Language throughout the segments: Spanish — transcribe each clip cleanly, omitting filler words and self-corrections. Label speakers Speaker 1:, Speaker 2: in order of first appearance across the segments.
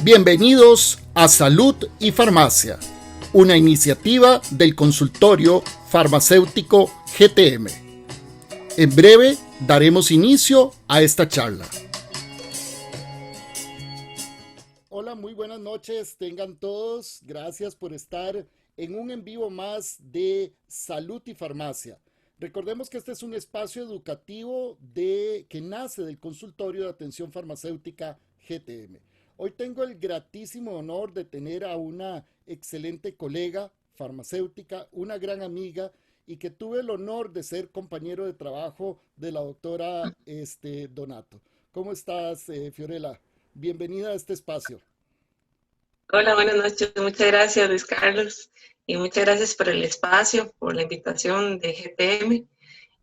Speaker 1: Bienvenidos a Salud y Farmacia, una iniciativa del consultorio farmacéutico GTM. En breve daremos inicio a esta charla. Hola, muy buenas noches, tengan todos. Gracias por estar en un en vivo más de Salud y Farmacia. Recordemos que este es un espacio educativo que nace del consultorio de atención farmacéutica GTM. Hoy tengo el gratísimo honor de tener a una excelente colega farmacéutica, una gran amiga y que tuve el honor de ser compañero de trabajo de la doctora Donato. ¿Cómo estás, Fiorella? Bienvenida a este espacio.
Speaker 2: Hola, buenas noches. Muchas gracias, Luis Carlos. Y muchas gracias por el espacio, por la invitación de GTM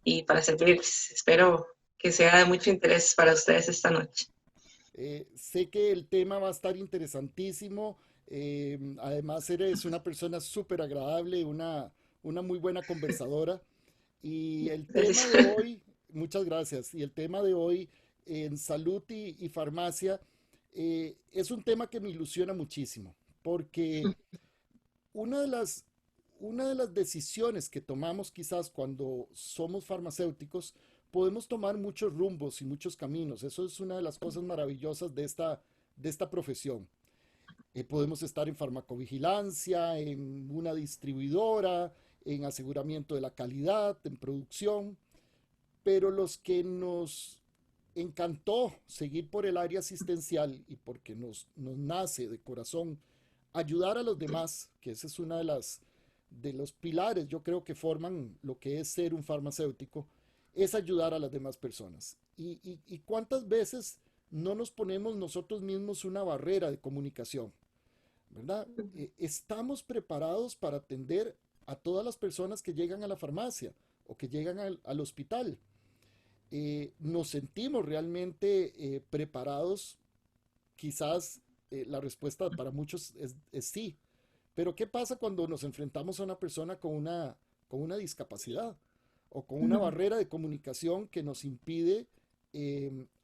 Speaker 2: y para servirles. Espero que sea de mucho interés para ustedes esta noche.
Speaker 1: Sé que el tema va a estar interesantísimo. Además, eres una persona súper agradable, una muy buena conversadora. Y el tema
Speaker 2: Gracias.
Speaker 1: de hoy, muchas gracias. Y el tema de hoy en salud y farmacia es un tema que me ilusiona muchísimo, porque una de las, una de las decisiones que tomamos quizás cuando somos farmacéuticos, podemos tomar muchos rumbos y muchos caminos. Eso es una de las cosas maravillosas de esta profesión. Podemos estar en farmacovigilancia, en una distribuidora, en aseguramiento de la calidad, en producción, pero los que nos encantó seguir por el área asistencial y porque nos nace de corazón ayudar a los demás, que esa es una de los pilares, yo creo que forman lo que es ser un farmacéutico, es ayudar a las demás personas. Y cuántas veces no nos ponemos nosotros mismos una barrera de comunicación, ¿verdad? Estamos preparados para atender a todas las personas que llegan a la farmacia o que llegan al hospital. Nos sentimos realmente preparados. Quizás la respuesta para muchos es sí. Pero ¿qué pasa cuando nos enfrentamos a una persona con una discapacidad o con una barrera de comunicación que nos impide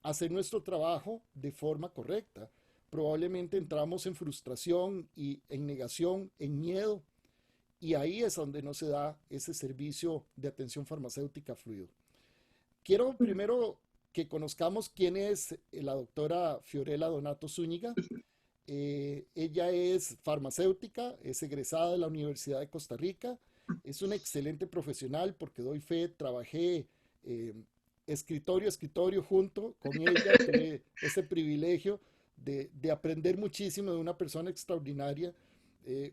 Speaker 1: hacer nuestro trabajo de forma correcta? Probablemente entramos en frustración y en negación, en miedo, y ahí es donde no se da ese servicio de atención farmacéutica fluido. Quiero primero que conozcamos quién es la doctora Fiorella Donato Zúñiga. Ella es farmacéutica, es egresada de la Universidad de Costa Rica, es una excelente profesional porque doy fe, trabajé eh, escritorio a escritorio junto con ella, tuve ese privilegio de aprender muchísimo de una persona extraordinaria,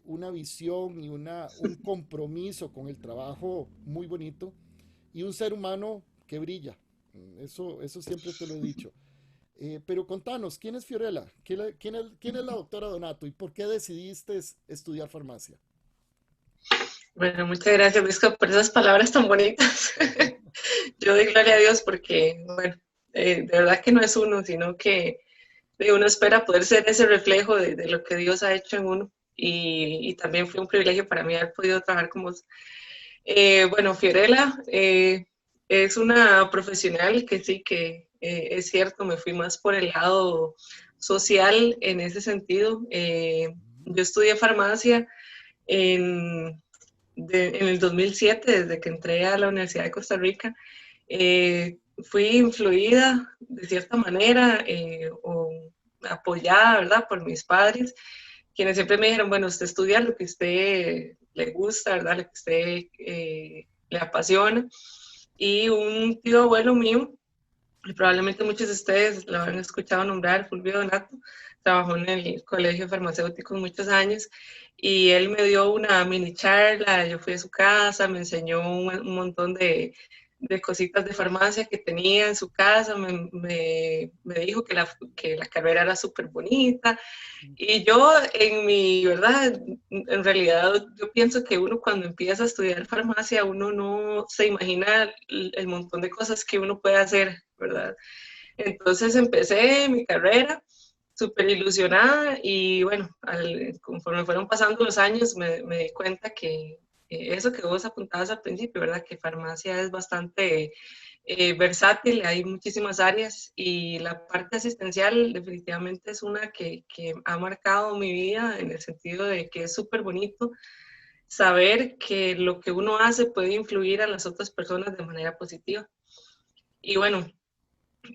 Speaker 1: una visión y un compromiso con el trabajo muy bonito y un ser humano que brilla. Eso siempre te lo he dicho. Pero contanos, ¿quién es Fiorella? ¿Quién es la doctora Donato? ¿Y por qué decidiste estudiar farmacia?
Speaker 2: Bueno, muchas gracias, Luis, por esas palabras tan bonitas. Yo doy gloria a Dios porque, bueno, de verdad que no es uno, sino que uno espera poder ser ese reflejo de lo que Dios ha hecho en uno. Y también fue un privilegio para mí haber podido trabajar con vos. Bueno, Fiorella es una profesional que sí que es cierto, me fui más por el lado social en ese sentido. Yo estudié farmacia en, en el 2007, desde que entré a la Universidad de Costa Rica. Fui influida de cierta manera o apoyada, ¿verdad?, por mis padres, quienes siempre me dijeron, bueno, usted estudia lo que a usted le gusta, ¿verdad?, lo que a usted le apasiona. Y un tío abuelo mío, y probablemente muchos de ustedes lo han escuchado nombrar, Fulvio Donato, trabajó en el colegio farmacéutico muchos años y él me dio una mini charla, yo fui a su casa, me enseñó un montón de cositas de farmacia que tenía en su casa, me dijo que la carrera era súper bonita y yo en mi, ¿verdad? En realidad yo pienso que uno cuando empieza a estudiar farmacia, uno no se imagina el montón de cosas que uno puede hacer, ¿verdad? Entonces empecé mi carrera súper ilusionada y bueno, conforme fueron pasando los años me di cuenta que eso que vos apuntabas al principio, ¿verdad? Que farmacia es bastante versátil, hay muchísimas áreas y la parte asistencial definitivamente es una que ha marcado mi vida en el sentido de que es súper bonito saber que lo que uno hace puede influir a las otras personas de manera positiva. Y bueno,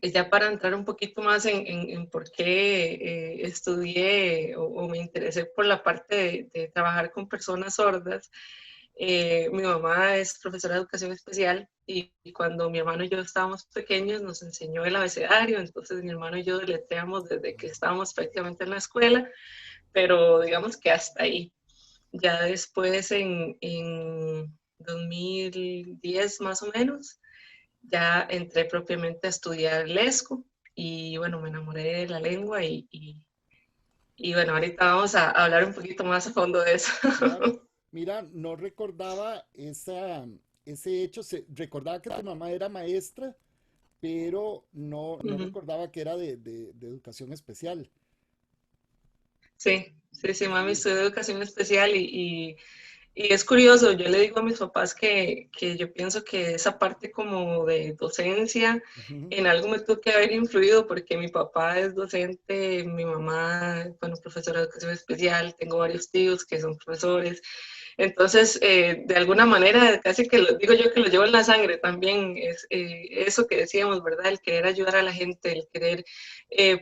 Speaker 2: ya para entrar un poquito más en por qué estudié o me interesé por la parte de trabajar con personas sordas, mi mamá es profesora de educación especial y cuando mi hermano y yo estábamos pequeños nos enseñó el abecedario, entonces mi hermano y yo deletreamos desde que estábamos prácticamente en la escuela, pero digamos que hasta ahí. Ya después en 2010 más o menos, ya entré propiamente a estudiar lesco y bueno, me enamoré de la lengua y bueno, ahorita vamos a hablar un poquito más a fondo de eso.
Speaker 1: Claro. Mira, no recordaba ese hecho, recordaba que tu mamá era maestra, pero no recordaba que era de educación especial.
Speaker 2: Sí, sí, sí, mami estudió educación especial y es curioso, yo le digo a mis papás que yo pienso que esa parte como de docencia
Speaker 1: Ujú.
Speaker 2: en algo me tuvo que haber influido porque mi papá es docente, mi mamá, bueno, profesora de educación especial, tengo varios tíos que son profesores, entonces, de alguna manera, casi que lo, digo yo que lo llevo en la sangre también, es eso que decíamos, ¿verdad? El querer ayudar a la gente, el querer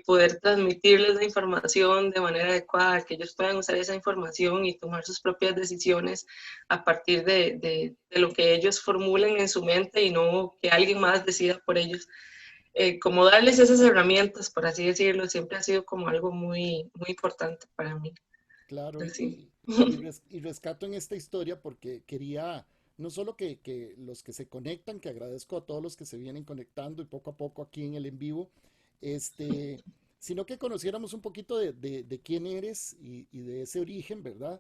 Speaker 2: poder transmitirles la información de manera adecuada, que ellos puedan usar esa información y tomar sus propias decisiones a partir de lo que ellos formulen en su mente y no que alguien más decida por ellos. Como darles esas herramientas, por así decirlo, siempre ha sido como algo muy, muy importante para mí.
Speaker 1: Claro,
Speaker 2: Así.
Speaker 1: y rescato en esta historia porque quería, no solo que los que se conectan, que agradezco a todos los que se vienen conectando y poco a poco aquí en el en vivo, este, sino que conociéramos un poquito de quién eres y de ese origen, ¿verdad?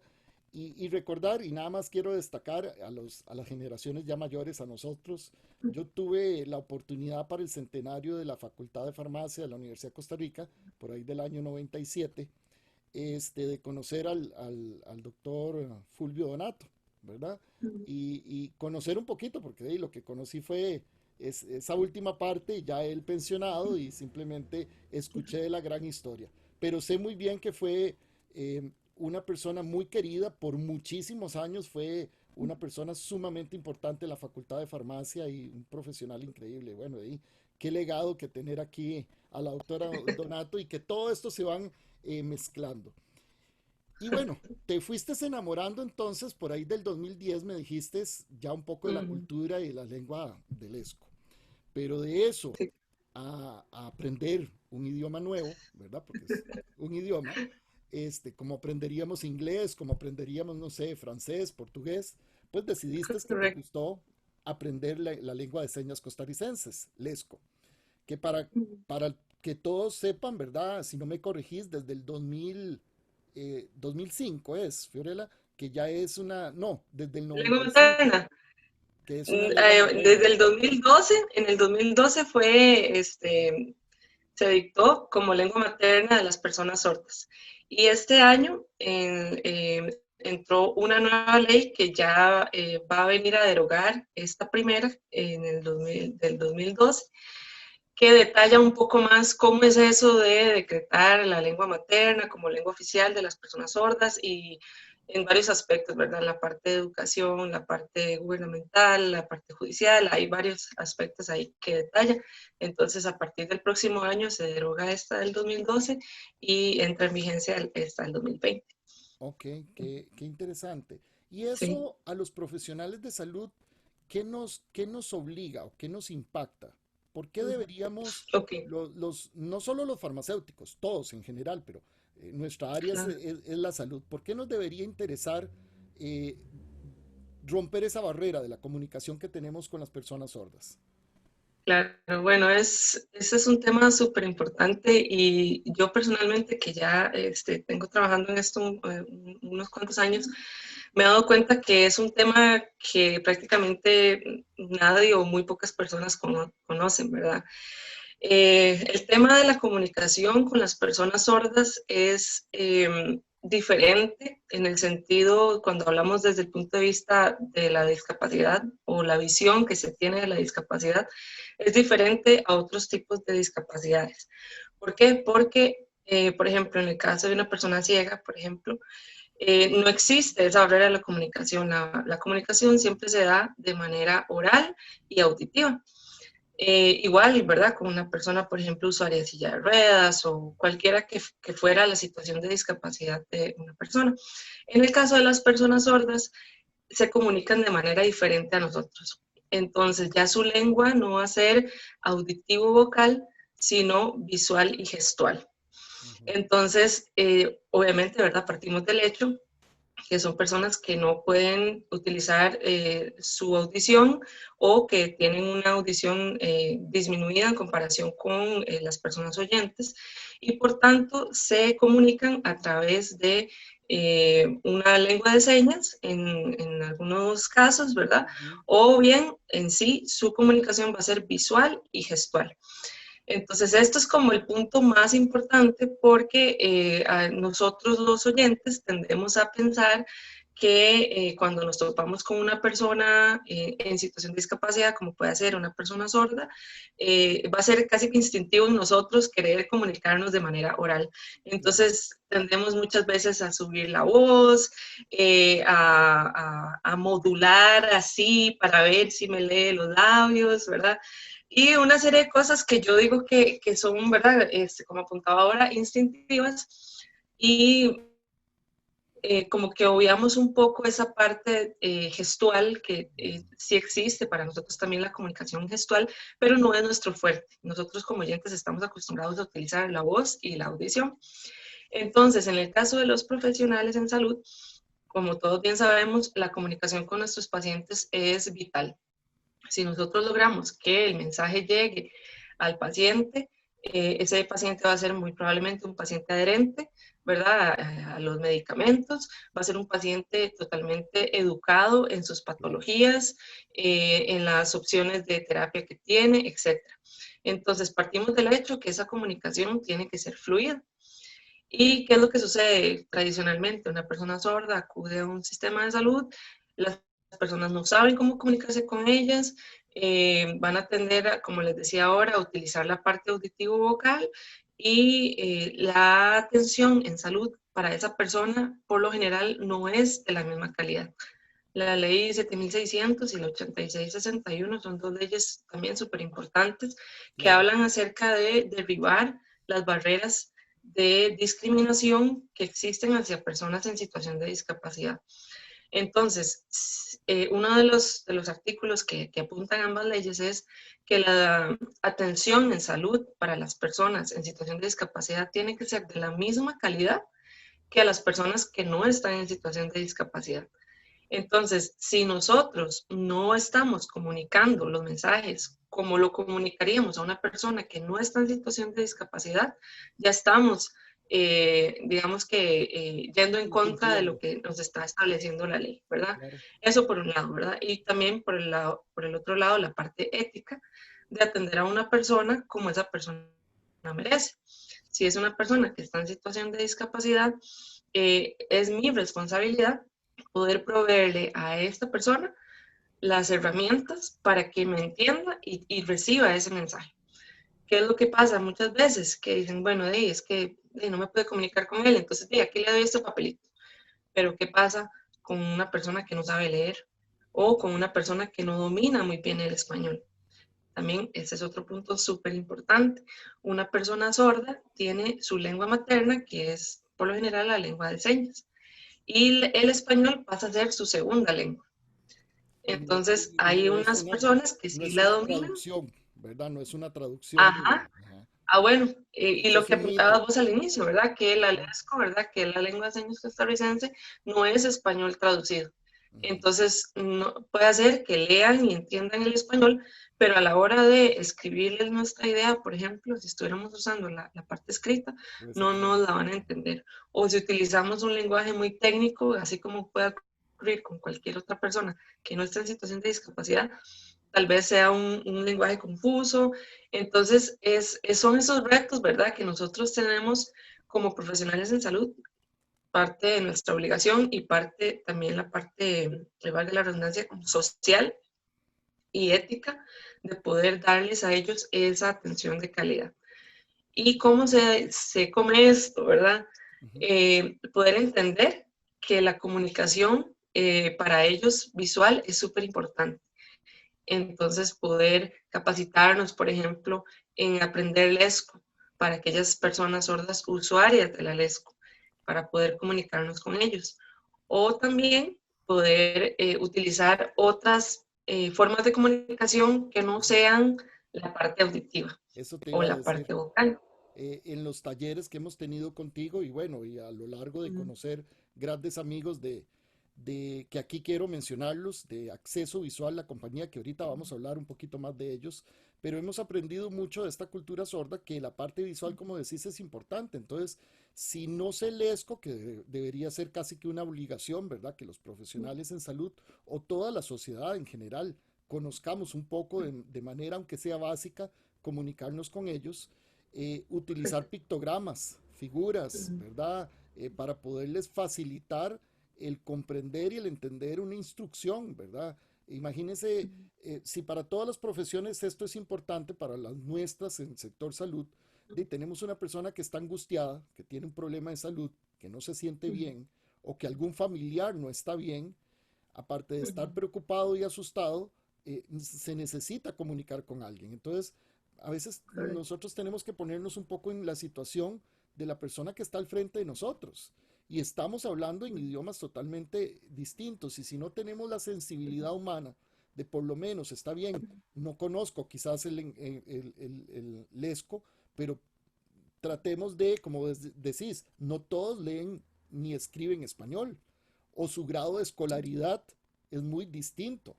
Speaker 1: Y recordar, y nada más quiero destacar a las generaciones ya mayores, a nosotros, yo tuve la oportunidad para el centenario de la Facultad de Farmacia de la Universidad de Costa Rica, por ahí del año 97 de conocer al doctor Fulvio Donato, ¿verdad? Y conocer un poquito, porque lo que conocí fue esa última parte, ya él pensionado, y simplemente escuché la gran historia. Pero sé muy bien que fue una persona muy querida por muchísimos años, fue una persona sumamente importante en la Facultad de Farmacia y un profesional increíble. Bueno, qué legado que tener aquí a la doctora Donato y que todo esto se van mezclando. Y bueno, te fuiste enamorando entonces por ahí del 2010, me dijiste ya un poco de la cultura y la lengua del esco. Pero de eso
Speaker 2: Sí,
Speaker 1: a aprender un idioma nuevo, ¿verdad? Porque es un idioma, como aprenderíamos inglés, como aprenderíamos, no sé, francés, portugués, pues decidiste que te
Speaker 2: correcto.
Speaker 1: gustó aprender la lengua de señas costarricenses, lesco, que para que todos sepan, ¿verdad? Si no me corregís, desde el 2005 es, Fiorella, que ya es una, no, desde el
Speaker 2: Lengua
Speaker 1: 95,
Speaker 2: materna.
Speaker 1: que es una lengua
Speaker 2: Desde
Speaker 1: materna.
Speaker 2: el 2012, en el 2012 fue, se dictó como lengua materna de las personas sordas. Y este año entró una nueva ley que ya va a venir a derogar esta primera en el 2000, del 2012, que detalla un poco más cómo es eso de decretar la lengua materna como lengua oficial de las personas sordas y en varios aspectos, ¿verdad? La parte de educación, la parte gubernamental, la parte judicial, hay varios aspectos ahí que detalla. Entonces, a partir del próximo año se deroga esta del 2012 y entra en vigencia esta del 2020.
Speaker 1: Ok, qué interesante. Y
Speaker 2: Sí,
Speaker 1: eso a los profesionales de salud, qué nos obliga o qué nos impacta? ¿Por qué deberíamos,
Speaker 2: ok,
Speaker 1: no solo los farmacéuticos, todos en general, pero nuestra área
Speaker 2: claro.
Speaker 1: es la salud, ¿por qué nos debería interesar eh, romper esa barrera de la comunicación que tenemos con las personas sordas?
Speaker 2: Claro, bueno, ese es un tema súper importante y yo personalmente que ya tengo trabajando en esto unos cuantos años, me he dado cuenta que es un tema que prácticamente nadie o muy pocas personas conocen, ¿verdad? El tema de la comunicación con las personas sordas es diferente en el sentido, cuando hablamos desde el punto de vista de la discapacidad o la visión que se tiene de la discapacidad, es diferente a otros tipos de discapacidades. ¿Por qué? Porque, por ejemplo, en el caso de una persona ciega, por ejemplo, no existe esa barrera de la comunicación. La comunicación siempre se da de manera oral y auditiva. Igual, ¿verdad? Con una persona, por ejemplo, usuaria de silla de ruedas o cualquiera que fuera la situación de discapacidad de una persona. En el caso de las personas sordas, se comunican de manera diferente a nosotros. Entonces, ya su lengua no va a ser auditivo-vocal, sino visual y gestual. Entonces, obviamente, ¿verdad? Partimos del hecho que son personas que no pueden utilizar su audición o que tienen una audición disminuida en comparación con las personas oyentes y por tanto se comunican a través de una lengua de señas en algunos casos, ¿verdad? O bien en sí su comunicación va a ser visual y gestual. Entonces, esto es como el punto más importante porque nosotros los oyentes tendemos a pensar que cuando nos topamos con una persona en situación de discapacidad, como puede ser una persona sorda, va a ser casi que instintivo en nosotros querer comunicarnos de manera oral. Entonces, tendemos muchas veces a subir la voz, a modular así para ver si me lee los labios, ¿verdad? Y una serie de cosas que yo digo que son, ¿verdad? Como apuntaba ahora, instintivas y como que obviamos un poco esa parte gestual que sí existe para nosotros también la comunicación gestual, pero no es nuestro fuerte. Nosotros como oyentes estamos acostumbrados a utilizar la voz y la audición. Entonces, en el caso de los profesionales en salud, como todos bien sabemos, la comunicación con nuestros pacientes es vital. Si nosotros logramos que el mensaje llegue al paciente, ese paciente va a ser muy probablemente un paciente adherente, ¿verdad? A los medicamentos, va a ser un paciente totalmente educado en sus patologías, en las opciones de terapia que tiene, etc. Entonces, partimos del hecho que esa comunicación tiene que ser fluida. ¿Y qué es lo que sucede tradicionalmente? Una persona sorda acude a un sistema de salud, las personas no saben cómo comunicarse con ellas, van a tender, como les decía ahora, a utilizar la parte auditivo-vocal y la atención en salud para esa persona, por lo general, no es de la misma calidad. La ley 7600 y la 8661 son dos leyes también súper importantes que hablan acerca de derribar las barreras de discriminación que existen hacia personas en situación de discapacidad. Entonces, uno de los artículos que apuntan ambas leyes es que la atención en salud para las personas en situación de discapacidad tiene que ser de la misma calidad que a las personas que no están en situación de discapacidad. Entonces, si nosotros no estamos comunicando los mensajes como lo comunicaríamos a una persona que no está en situación de discapacidad, ya estamos, digamos que, yendo en contra de lo que nos está estableciendo la ley, ¿verdad? Claro. Eso por un lado, ¿verdad? Y también por el otro lado, la parte ética de atender a una persona como esa persona merece. Si es una persona que está en situación de discapacidad, es mi responsabilidad poder proveerle a esta persona las herramientas para que me entienda y reciba ese mensaje. ¿Qué es lo que pasa muchas veces? Que dicen, bueno, es que no me puedo comunicar con él, entonces aquí le doy este papelito. Pero ¿qué pasa con una persona que no sabe leer o con una persona que no domina muy bien el español? También ese es otro punto súper importante. Una persona sorda tiene su lengua materna, que es por lo general la lengua de señas, y el español pasa a ser su segunda lengua. Entonces, hay
Speaker 1: no
Speaker 2: unas personas que
Speaker 1: no
Speaker 2: sí
Speaker 1: es
Speaker 2: la
Speaker 1: una
Speaker 2: dominan.
Speaker 1: traducción, ¿verdad? No es una traducción.
Speaker 2: Ajá. Ah, bueno, y
Speaker 1: Eso
Speaker 2: lo
Speaker 1: es
Speaker 2: que
Speaker 1: un
Speaker 2: apuntabas
Speaker 1: mito.
Speaker 2: vos al inicio, ¿verdad? Que el alesco, ¿verdad? Que la lengua de señas costarricense no es español traducido. Entonces, no, puede ser que lean y entiendan el español, pero a la hora de escribirles nuestra idea, por ejemplo, si estuviéramos usando la parte escrita, no nos la van a entender. O si utilizamos un lenguaje muy técnico, así como puede ocurrir con cualquier otra persona que no esté en situación de discapacidad, tal vez sea un lenguaje confuso. Entonces, son esos retos, ¿verdad?, que nosotros tenemos como profesionales en salud parte de nuestra obligación y parte también la parte, que valga la redundancia, social y ética de poder darles a ellos esa atención de calidad. ¿Y cómo se come esto, verdad?
Speaker 1: Ujú.
Speaker 2: Poder entender que la comunicación para ellos visual es súper importante. Entonces, poder capacitarnos, por ejemplo, en aprender lesco para aquellas personas sordas usuarias de la lesco, para poder comunicarnos con ellos. O también poder utilizar otras formas de comunicación que no sean la parte auditiva
Speaker 1: Eso te
Speaker 2: o
Speaker 1: iba a
Speaker 2: la
Speaker 1: decir.
Speaker 2: parte vocal.
Speaker 1: En los talleres que hemos tenido contigo y bueno, y a lo largo de
Speaker 2: Mm,
Speaker 1: conocer grandes amigos de que aquí quiero mencionarlos, de Acceso Visual, la compañía que ahorita vamos a hablar un poquito más de ellos, pero hemos aprendido mucho de esta cultura sorda que la parte visual, como decís, es importante. Entonces, si no sé lesco, que debería ser casi que una obligación, ¿verdad? Que los profesionales en salud o toda la sociedad en general conozcamos un poco de manera, aunque sea básica, comunicarnos con ellos, utilizar pictogramas, figuras, ¿verdad? Para poderles facilitar el comprender y el entender una instrucción, ¿verdad? Imagínense, si para todas las profesiones esto es importante, para las nuestras en el sector salud, tenemos una persona que está angustiada, que tiene un problema de salud, que no se siente bien, o que algún familiar no está bien, aparte de estar preocupado y asustado, se necesita comunicar con alguien. Entonces, a veces nosotros tenemos que ponernos un poco en la situación de la persona que está al frente de nosotros. Y estamos hablando en idiomas totalmente distintos. Y si no tenemos la sensibilidad humana de por lo menos, está bien, no conozco quizás el lesco, pero tratemos de, como decís, no todos leen ni escriben español o su grado de escolaridad es muy distinto.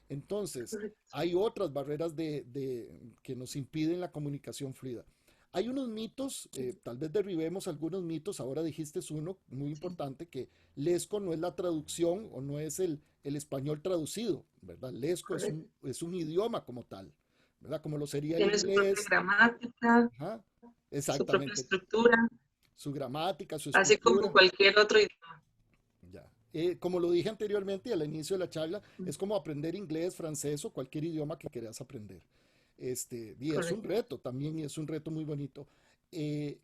Speaker 1: Entonces, hay otras barreras que nos impiden la comunicación fluida. Hay unos mitos, tal vez derribemos algunos mitos, ahora dijiste uno muy importante, que lesco no es la traducción o no es el español traducido, ¿verdad? Lesco
Speaker 2: correcto.
Speaker 1: es un idioma como tal, ¿verdad? Como lo sería el
Speaker 2: Tiene su propia
Speaker 1: inglés,
Speaker 2: gramática,
Speaker 1: ajá,
Speaker 2: su propia
Speaker 1: exactamente,
Speaker 2: estructura,
Speaker 1: su gramática, su
Speaker 2: así como
Speaker 1: estructura.
Speaker 2: cualquier otro idioma.
Speaker 1: Ya. Como lo dije anteriormente al inicio de la charla, es como aprender inglés, francés o cualquier idioma que quieras aprender. Y es un
Speaker 2: Correcto.
Speaker 1: reto también, y es un reto muy bonito.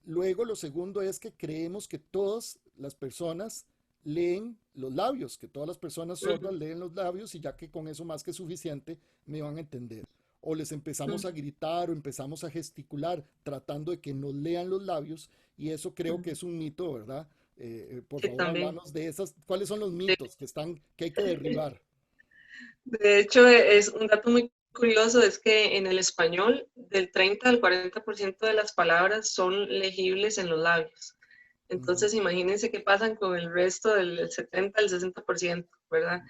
Speaker 1: Luego, lo segundo es que creemos que todas las personas leen los labios, que todas las personas sordas leen los labios y ya que con eso más que suficiente me van a entender. O les empezamos a gritar o empezamos a gesticular tratando de que nos lean los labios y eso creo que es un mito, ¿verdad? Por
Speaker 2: Sí,
Speaker 1: favor,
Speaker 2: también.
Speaker 1: háblanos de esas. ¿Cuáles son los
Speaker 2: De,
Speaker 1: mitos que hay que derribar?
Speaker 2: de hecho, es un dato muy curioso, es que en el español del 30 al 40% de las palabras son legibles en los labios.
Speaker 1: Ujú,
Speaker 2: Entonces, imagínense qué pasan con el resto del 70 al 60%, ¿verdad?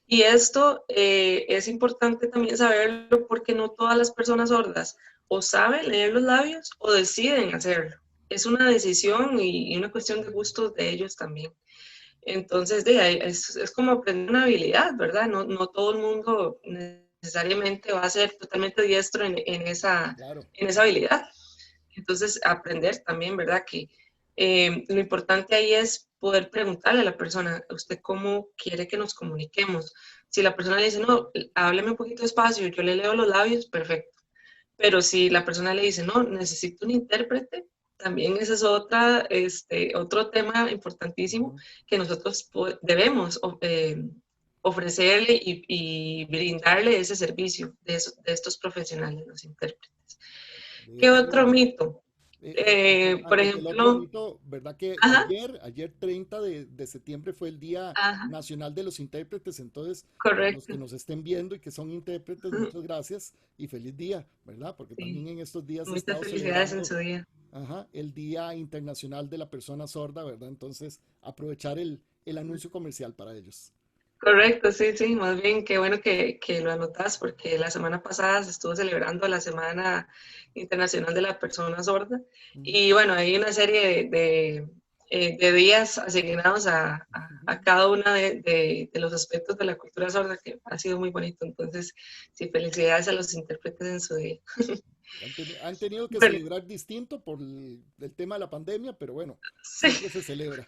Speaker 2: Y esto es importante también saberlo porque no todas las personas sordas o saben leer los labios o deciden hacerlo. Es una decisión y una cuestión de gustos de ellos también. Entonces, es como aprender una habilidad, ¿verdad? No, no todo el mundo necesariamente va a ser totalmente diestro
Speaker 1: claro.
Speaker 2: en esa habilidad. Entonces, aprender también, ¿verdad? Que lo importante ahí es poder preguntarle a la persona, ¿usted cómo quiere que nos comuniquemos? Si la persona le dice, no, hábleme un poquito despacio, yo le leo los labios, perfecto. Pero si la persona le dice, no, necesito un intérprete, también ese es otro tema importantísimo
Speaker 1: Ujú.
Speaker 2: que nosotros debemos ofrecerle y brindarle ese servicio de estos profesionales, los intérpretes.
Speaker 1: De
Speaker 2: ¿Qué
Speaker 1: hecho,
Speaker 2: otro mito? Por
Speaker 1: antes del otro
Speaker 2: ejemplo,
Speaker 1: mito, ¿verdad que
Speaker 2: ajá,
Speaker 1: ayer 30 de septiembre fue el Día
Speaker 2: ajá,
Speaker 1: Nacional de los Intérpretes? Entonces, para los que
Speaker 2: correcto.
Speaker 1: nos estén viendo y que son intérpretes,
Speaker 2: Ujú,
Speaker 1: muchas gracias y feliz día, ¿verdad? Porque
Speaker 2: sí,
Speaker 1: también en estos días he
Speaker 2: muchas
Speaker 1: estado
Speaker 2: felicidades en
Speaker 1: celebrando,
Speaker 2: su día.
Speaker 1: ajá, el Día Internacional de la Persona Sorda, ¿verdad? Entonces, aprovechar el anuncio comercial para ellos.
Speaker 2: Correcto, sí, sí, más bien qué bueno que lo anotas porque la semana pasada se estuvo celebrando la Semana Internacional de la Persona Sorda
Speaker 1: Ujú.
Speaker 2: y bueno, hay una serie de días asignados a cada uno de los aspectos de la cultura sorda que ha sido muy bonito. Entonces, sí, felicidades a los intérpretes en su día.
Speaker 1: Han tenido que
Speaker 2: Bueno,
Speaker 1: celebrar distinto por el tema de la pandemia, pero bueno,
Speaker 2: sí,
Speaker 1: siempre se celebra.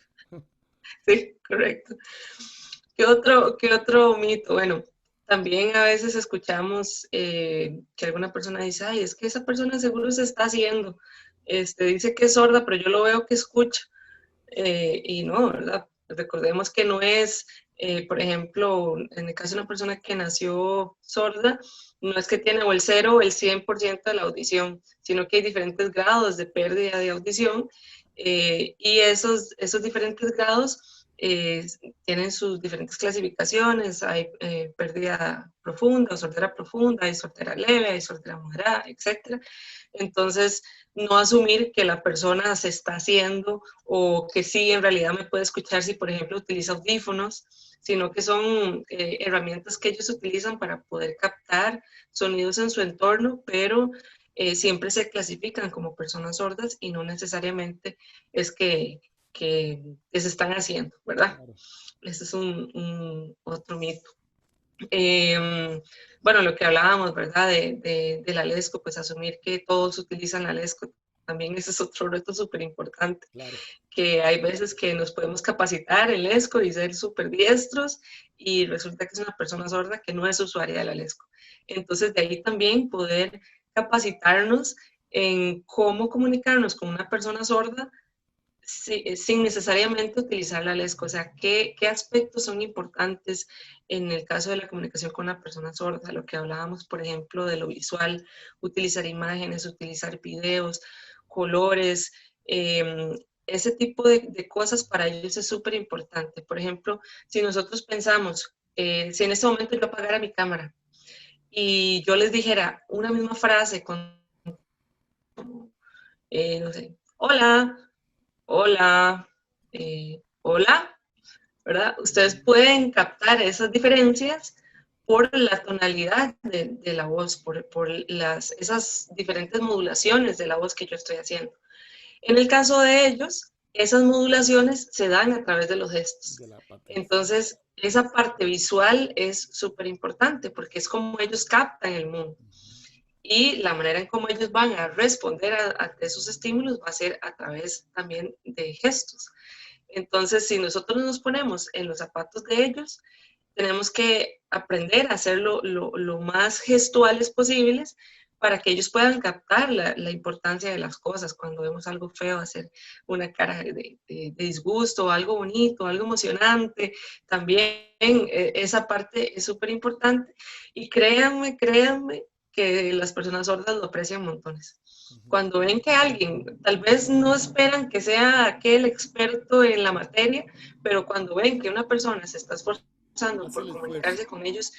Speaker 2: Sí, correcto. Qué otro mito? Bueno, también a veces escuchamos que alguna persona dice, ay, es que esa persona seguro se está haciendo. Dice que es sorda, pero yo lo veo que escucha. Y no, ¿verdad? Recordemos que no es, por ejemplo, en el caso de una persona que nació sorda, no es que tiene o el 0 o el 100% de la audición, sino que hay diferentes grados de pérdida de audición y esos diferentes grados tienen sus diferentes clasificaciones. Hay pérdida profunda o sordera profunda, hay sordera leve, hay sordera moderada, etc. Entonces, no asumir que la persona se está haciendo o que sí en realidad me puede escuchar si, por ejemplo, utiliza audífonos, sino que son herramientas que ellos utilizan para poder captar sonidos en su entorno, pero siempre se clasifican como personas sordas y no necesariamente es que se están haciendo, ¿verdad?
Speaker 1: Claro.
Speaker 2: Ese es otro mito. Bueno, lo que hablábamos, ¿verdad? De la LESCO, pues asumir que todos utilizan la LESCO, también ese es otro reto súper importante,
Speaker 1: Claro.
Speaker 2: que hay veces que nos podemos capacitar en LESCO y ser súper diestros y resulta que es una persona sorda que no es usuaria de la LESCO. Entonces, de ahí también poder capacitarnos en cómo comunicarnos con una persona sorda sin necesariamente utilizar la LESCO. O sea, ¿qué aspectos son importantes en el caso de la comunicación con una persona sorda? Lo que hablábamos, por ejemplo, de lo visual, utilizar imágenes, utilizar videos, colores, ese tipo de cosas para ellos es súper importante. Por ejemplo, si nosotros pensamos, si en este momento yo apagara mi cámara y yo les dijera una misma frase con, no sé, hola, hola, hola, ¿verdad? Ustedes
Speaker 1: Ujú.
Speaker 2: pueden captar esas diferencias por la tonalidad de la voz, por esas diferentes modulaciones de la voz que yo estoy haciendo. En el caso de ellos, esas modulaciones se dan a través de los gestos.
Speaker 1: De la patente.
Speaker 2: Entonces, esa parte visual es súper importante porque es como ellos captan el mundo y la manera en cómo ellos van a responder a esos estímulos va a ser a través también de gestos. Entonces, si nosotros nos ponemos en los zapatos de ellos, tenemos que aprender a hacerlo lo más gestuales posibles para que ellos puedan captar la importancia de las cosas. Cuando vemos algo feo, hacer una cara de disgusto, algo bonito, algo emocionante, también esa parte es súper importante. Y créanme que las personas sordas lo aprecian montones.
Speaker 1: Ujú.
Speaker 2: Cuando ven que alguien, tal vez no esperan que sea aquel experto en la materia, pero cuando ven que una persona se está esforzando
Speaker 1: Hace
Speaker 2: por
Speaker 1: el esfuerzo.
Speaker 2: comunicarse con ellos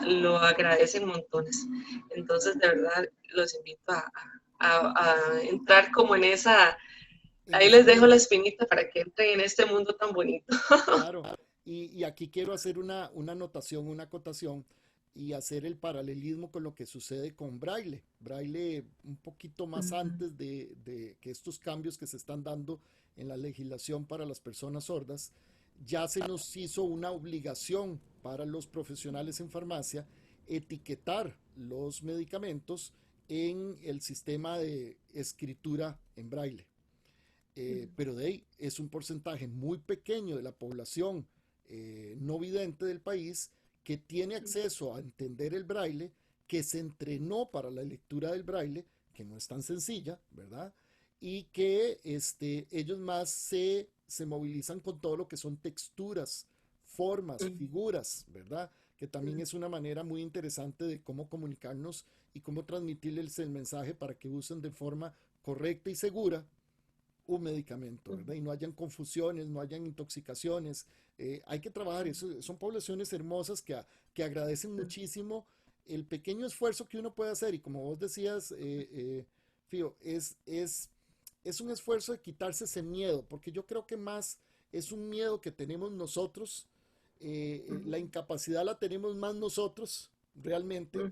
Speaker 2: lo agradecen montones. Entonces, de verdad, los invito a entrar como en esa,
Speaker 1: En
Speaker 2: ahí
Speaker 1: ese
Speaker 2: les dejo la
Speaker 1: mundo.
Speaker 2: espinita para que entren en este mundo tan bonito.
Speaker 1: Claro, y aquí quiero hacer una anotación, una acotación y hacer el paralelismo con lo que sucede con Braille. Braille un poquito más antes de que estos cambios que se están dando en la legislación para las personas sordas, ya se nos hizo una obligación para los profesionales en farmacia etiquetar los medicamentos en el sistema de escritura en Braille. Pero de ahí es un porcentaje muy pequeño de la población no vidente del país que tiene acceso a entender el braille, que se entrenó para la lectura del braille, que no es tan sencilla, ¿verdad? Y que ellos más se movilizan con todo lo que son texturas, formas, figuras, ¿verdad? Que también es una manera muy interesante de cómo comunicarnos y cómo transmitirles el mensaje para que usen de forma correcta y segura un medicamento, ¿verdad? Y no hayan confusiones, no hayan intoxicaciones. Hay que trabajar, eso, son poblaciones hermosas que agradecen muchísimo el pequeño esfuerzo que uno puede hacer. Y como vos decías, Fío, es un esfuerzo de quitarse ese miedo, porque yo creo que más es un miedo que tenemos nosotros. La incapacidad la tenemos más nosotros, realmente,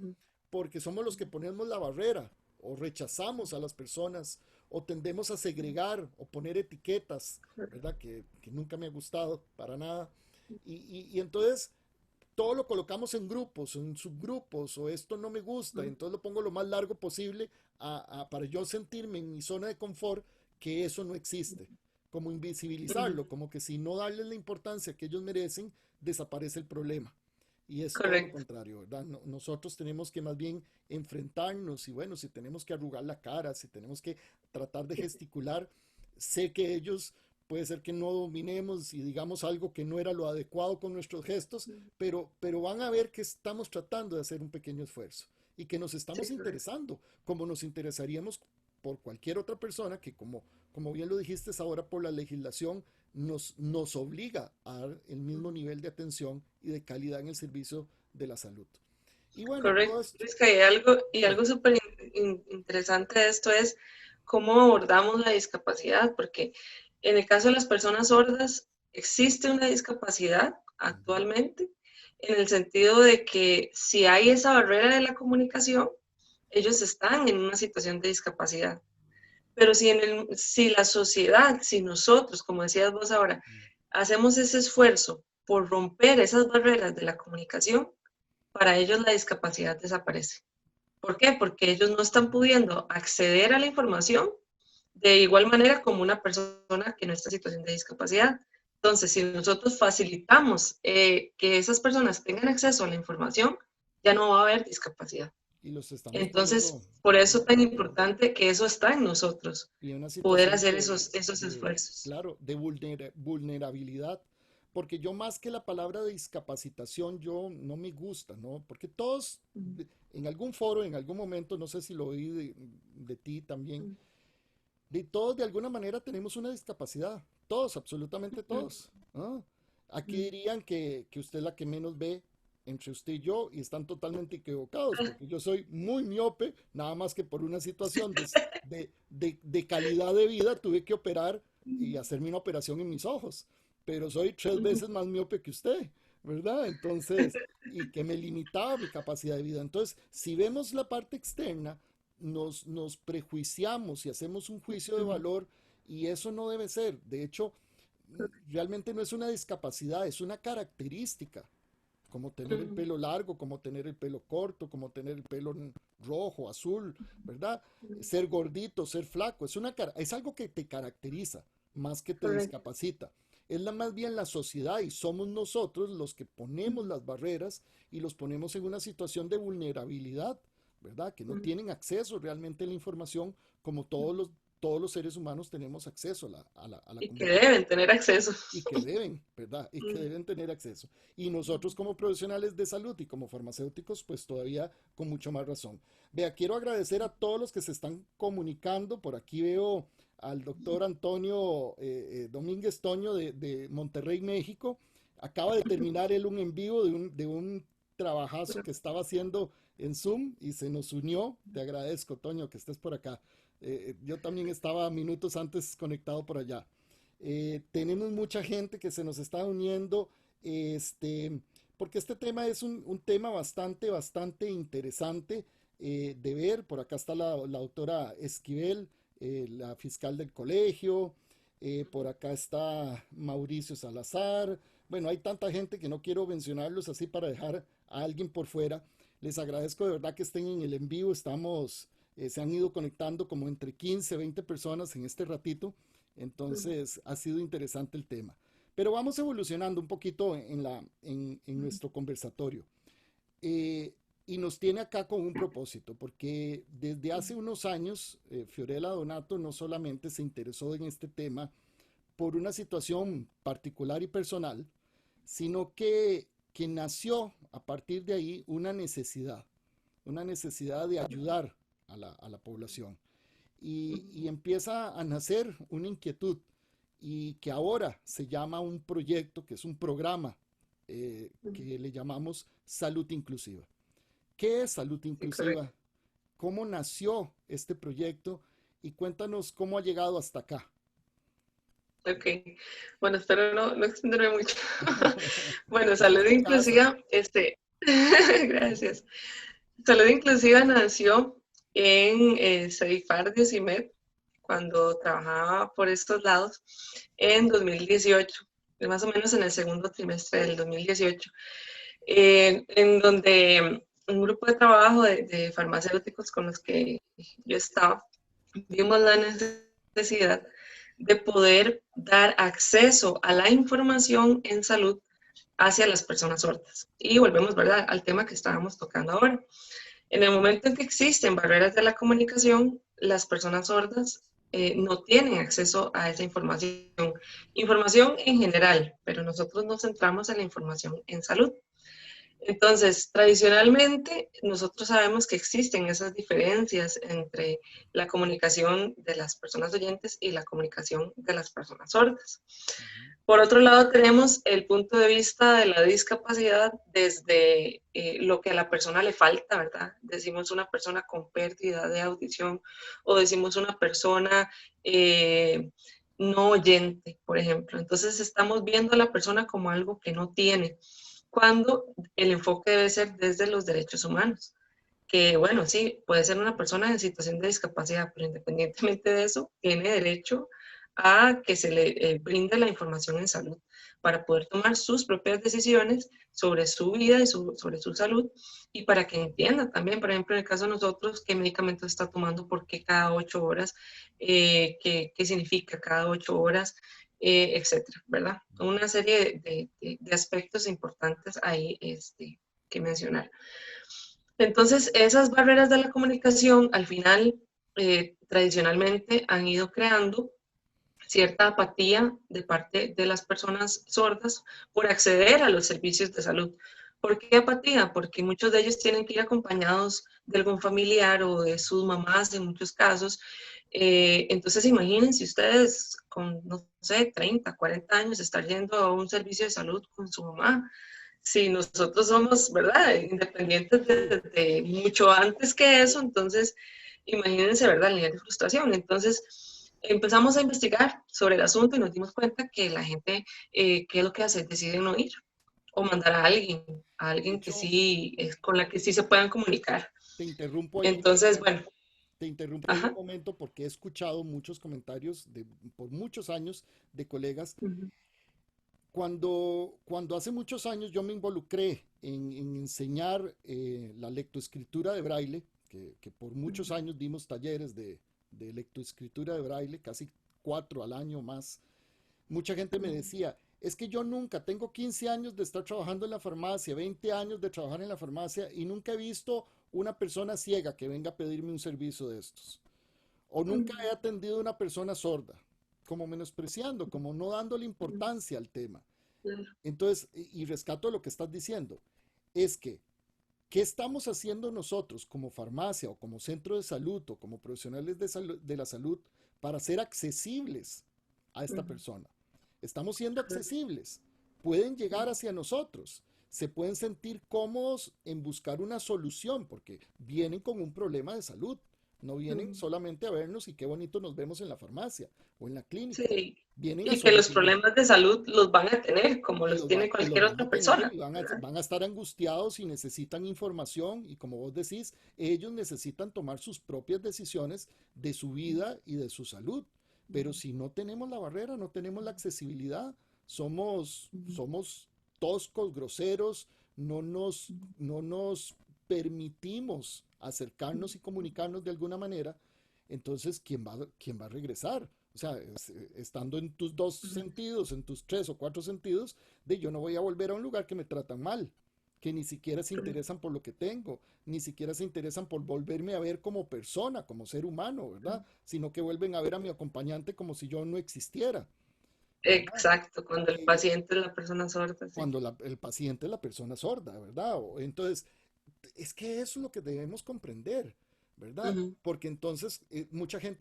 Speaker 1: porque somos los que ponemos la barrera o rechazamos a las personas o tendemos a segregar o poner etiquetas, ¿verdad? Que nunca me ha gustado para nada. Y entonces todo lo colocamos en grupos, en subgrupos, o esto no me gusta, entonces lo pongo lo más largo posible para yo sentirme en mi zona de confort, que eso no existe. como invisibilizarlo, como que si no darles la importancia que ellos merecen, desaparece el problema. Y es todo lo
Speaker 2: Correcto.
Speaker 1: contrario, ¿verdad? Nosotros tenemos que más bien enfrentarnos y bueno, si tenemos que arrugar la cara, si tenemos que tratar de gesticular, sé que ellos puede ser que no dominemos y digamos algo que no era lo adecuado con nuestros gestos, pero van a ver que estamos tratando de hacer un pequeño esfuerzo y que nos estamos
Speaker 2: Sí, correcto.
Speaker 1: interesando, como nos interesaríamos por cualquier otra persona que como bien lo dijiste ahora por la legislación nos obliga a dar el mismo nivel de atención y de calidad en el servicio de la salud. Y bueno, todo
Speaker 2: Correcto.
Speaker 1: esto,
Speaker 2: Es que y
Speaker 1: dime.
Speaker 2: algo súper interesante de esto es cómo abordamos la discapacidad, porque en el caso de las personas sordas existe una discapacidad
Speaker 1: Ujú,
Speaker 2: actualmente, en el sentido de que si hay esa barrera de la comunicación, ellos están en una situación de discapacidad. Pero si la sociedad, si nosotros, como decías vos ahora, hacemos ese esfuerzo por romper esas barreras de la comunicación, para ellos la discapacidad desaparece. ¿Por qué? Porque ellos no están
Speaker 1: ujú.
Speaker 2: pudiendo acceder a la información de igual manera como una persona que no está en situación de discapacidad. Entonces, si nosotros facilitamos que esas personas tengan acceso a la información, ya no va a haber discapacidad.
Speaker 1: Y los estamos poniendo
Speaker 2: Entonces, por eso es tan importante que eso está en nosotros,
Speaker 1: y en una
Speaker 2: poder
Speaker 1: situación
Speaker 2: hacer esos esfuerzos.
Speaker 1: claro, de vulnerabilidad, porque yo más que la palabra de discapacitación, yo no me gusta, ¿no? Porque todos, en algún foro, en algún momento, no sé si lo oí de ti también, de todos de alguna manera tenemos una discapacidad, todos, absolutamente todos. ¿Ah? Aquí dirían que usted es la que menos ve entre usted y yo y están totalmente equivocados porque yo soy muy miope, nada más que por una situación de calidad de vida tuve que operar y hacerme una operación en mis ojos, pero soy 3 veces más miope que usted, ¿verdad? Entonces, y que me limitaba mi capacidad de vida. Entonces, si vemos la parte externa, nos prejuiciamos y hacemos un juicio de valor y eso no debe ser. De hecho, realmente no es una discapacidad, es una característica, como tener el pelo largo, como tener el pelo corto, como tener el pelo rojo, azul, ¿verdad? Ser gordito, ser flaco, es algo que te caracteriza más que te
Speaker 2: Correcto.
Speaker 1: discapacita. Es más bien la sociedad y somos nosotros los que ponemos las barreras y los ponemos en una situación de vulnerabilidad, ¿verdad? Que no tienen acceso realmente a la información como todos los seres humanos tenemos acceso a la
Speaker 2: Y que
Speaker 1: comunicación
Speaker 2: deben tener acceso.
Speaker 1: y que deben, ¿verdad? Y que deben tener acceso. Y nosotros como profesionales de salud y como farmacéuticos, pues todavía con mucho más razón. Vea, quiero agradecer a todos los que se están comunicando. Por aquí veo al doctor Antonio Domínguez Toño de Monterrey, México. Acaba de terminar él un en vivo de un trabajazo que estaba haciendo en Zoom y se nos unió. Te agradezco, Toño, que estés por acá. Yo también estaba minutos antes conectado por allá. Tenemos mucha gente que se nos está uniendo, porque este tema es un tema bastante interesante de ver. Por acá está la doctora Esquivel, la fiscal del colegio, por acá está Mauricio Salazar. Bueno, hay tanta gente que no quiero mencionarlos así para dejar a alguien por fuera. Les agradezco de verdad que estén en el en vivo. Se han ido conectando como entre 15, 20 personas en este ratito. Entonces ha sido interesante el tema. Pero vamos evolucionando un poquito en nuestro conversatorio. Eh, y nos tiene acá con un propósito, porque desde hace unos años Fiorella Donato no solamente se interesó en este tema por una situación particular y personal, sino que nació a partir de ahí una necesidad de ayudar a la población y empieza a nacer una inquietud y que ahora se llama un proyecto, que es un programa que le llamamos Salud Inclusiva. ¿Qué es Salud
Speaker 2: Sí, correcto.
Speaker 1: Inclusiva? ¿Cómo nació este proyecto? Y cuéntanos cómo ha llegado hasta acá.
Speaker 2: Ok. Bueno, espero no extenderme mucho. Bueno,
Speaker 1: Esta es
Speaker 2: Salud
Speaker 1: tu casa.
Speaker 2: Inclusiva, gracias. Salud Inclusiva nació en Sedifar de CIMED, cuando trabajaba por estos lados, en 2018, más o menos en el segundo trimestre del 2018, en donde un grupo de trabajo de farmacéuticos con los que yo estaba, vimos la necesidad de poder dar acceso a la información en salud hacia las personas sordas. Y volvemos, ¿verdad?, al tema que estábamos tocando ahora. En el momento en que existen barreras de la comunicación, las personas sordas no tienen acceso a esa información en general, pero nosotros nos centramos en la información en salud. Entonces, tradicionalmente, nosotros sabemos que existen esas diferencias entre la comunicación de las personas oyentes y la comunicación de las personas sordas. Por otro lado, tenemos el punto de vista de la discapacidad desde lo que a la persona le falta, ¿verdad? Decimos una persona con pérdida de audición o decimos una persona no oyente, por ejemplo. Entonces, estamos viendo a la persona como algo que no tiene, cuando el enfoque debe ser desde los derechos humanos, que bueno, sí, puede ser una persona en situación de discapacidad, pero independientemente de eso, tiene derecho a que se le brinde la información en salud para poder tomar sus propias decisiones sobre su vida y sobre su salud, y para que entienda también, por ejemplo, en el caso de nosotros, qué medicamentos está tomando, por qué cada 8 horas, qué significa cada 8 horas, etcétera, ¿verdad? Una serie de aspectos importantes ahí que mencionar. Entonces, esas barreras de la comunicación, al final, tradicionalmente han ido creando cierta apatía de parte de las personas sordas por acceder a los servicios de salud. ¿Por qué apatía? Porque muchos de ellos tienen que ir acompañados de algún familiar o de sus mamás en muchos casos. Entonces imagínense ustedes con, no sé, 30, 40 años estar yendo a un servicio de salud con su mamá. Si nosotros somos, ¿verdad?, independientes desde mucho antes que eso, entonces imagínense, ¿verdad?, el nivel de frustración. Entonces empezamos a investigar sobre el asunto y nos dimos cuenta que la gente, ¿qué es lo que hace? Decide no ir o mandar a
Speaker 1: De
Speaker 2: alguien que
Speaker 1: hecho,
Speaker 2: sí, con la que sí se puedan comunicar.
Speaker 1: te interrumpo ahí un
Speaker 2: Entonces,
Speaker 1: momento.
Speaker 2: bueno,
Speaker 1: Te interrumpo ahí un
Speaker 2: ajá.
Speaker 1: momento porque he escuchado muchos comentarios por muchos años de colegas.
Speaker 2: Ujú,
Speaker 1: Cuando hace muchos años yo me involucré en enseñar la lectoescritura de braille, que por muchos
Speaker 2: ujú,
Speaker 1: años dimos talleres de lectoescritura de braille, casi 4 al año más, mucha gente me
Speaker 2: ujú,
Speaker 1: decía, es que yo nunca, tengo 15 años de estar trabajando en la farmacia, 20 años de trabajar en la farmacia y nunca he visto una persona ciega que venga a pedirme un servicio de estos. O nunca he atendido a una persona sorda, como menospreciando, como no dándole
Speaker 2: ujú,
Speaker 1: importancia al tema.
Speaker 2: ujú,
Speaker 1: Entonces, y rescato lo que estás diciendo, es que, ¿qué estamos haciendo nosotros como farmacia o como centro de salud o como profesionales de la salud para ser accesibles a esta
Speaker 2: ujú,
Speaker 1: persona? Estamos siendo accesibles, pueden llegar hacia nosotros, se pueden sentir cómodos en buscar una solución porque vienen con un problema de salud. No vienen
Speaker 2: ujú.
Speaker 1: solamente a vernos y qué bonito nos vemos en la farmacia o en la clínica.
Speaker 2: Sí,
Speaker 1: Vienen a
Speaker 2: y que los
Speaker 1: solucionar
Speaker 2: problemas de salud los van a tener como los tiene
Speaker 1: y los
Speaker 2: cualquier
Speaker 1: van
Speaker 2: otra
Speaker 1: a tener
Speaker 2: persona,
Speaker 1: y
Speaker 2: ¿verdad?
Speaker 1: van a estar angustiados y necesitan información y como vos decís, ellos necesitan tomar sus propias decisiones de su vida y de su salud. Pero si no tenemos la barrera, no tenemos la accesibilidad, somos toscos, groseros, no nos permitimos acercarnos y comunicarnos de alguna manera, entonces, quién va a regresar? O sea, estando en tus dos sentidos, en tus 3 o 4 sentidos, de yo no voy a volver a un lugar que me tratan mal, que ni siquiera se interesan por lo que tengo, ni siquiera se interesan por volverme a ver como persona, como ser humano, ¿verdad? Sino que vuelven a ver a mi acompañante como si yo no existiera, ¿verdad?
Speaker 2: Exacto, cuando el
Speaker 1: Eh,
Speaker 2: paciente es la persona sorda, sí.
Speaker 1: cuando el paciente es la persona sorda, ¿verdad? Entonces, es que eso es lo que debemos comprender, ¿verdad?
Speaker 2: Ujú,
Speaker 1: Porque entonces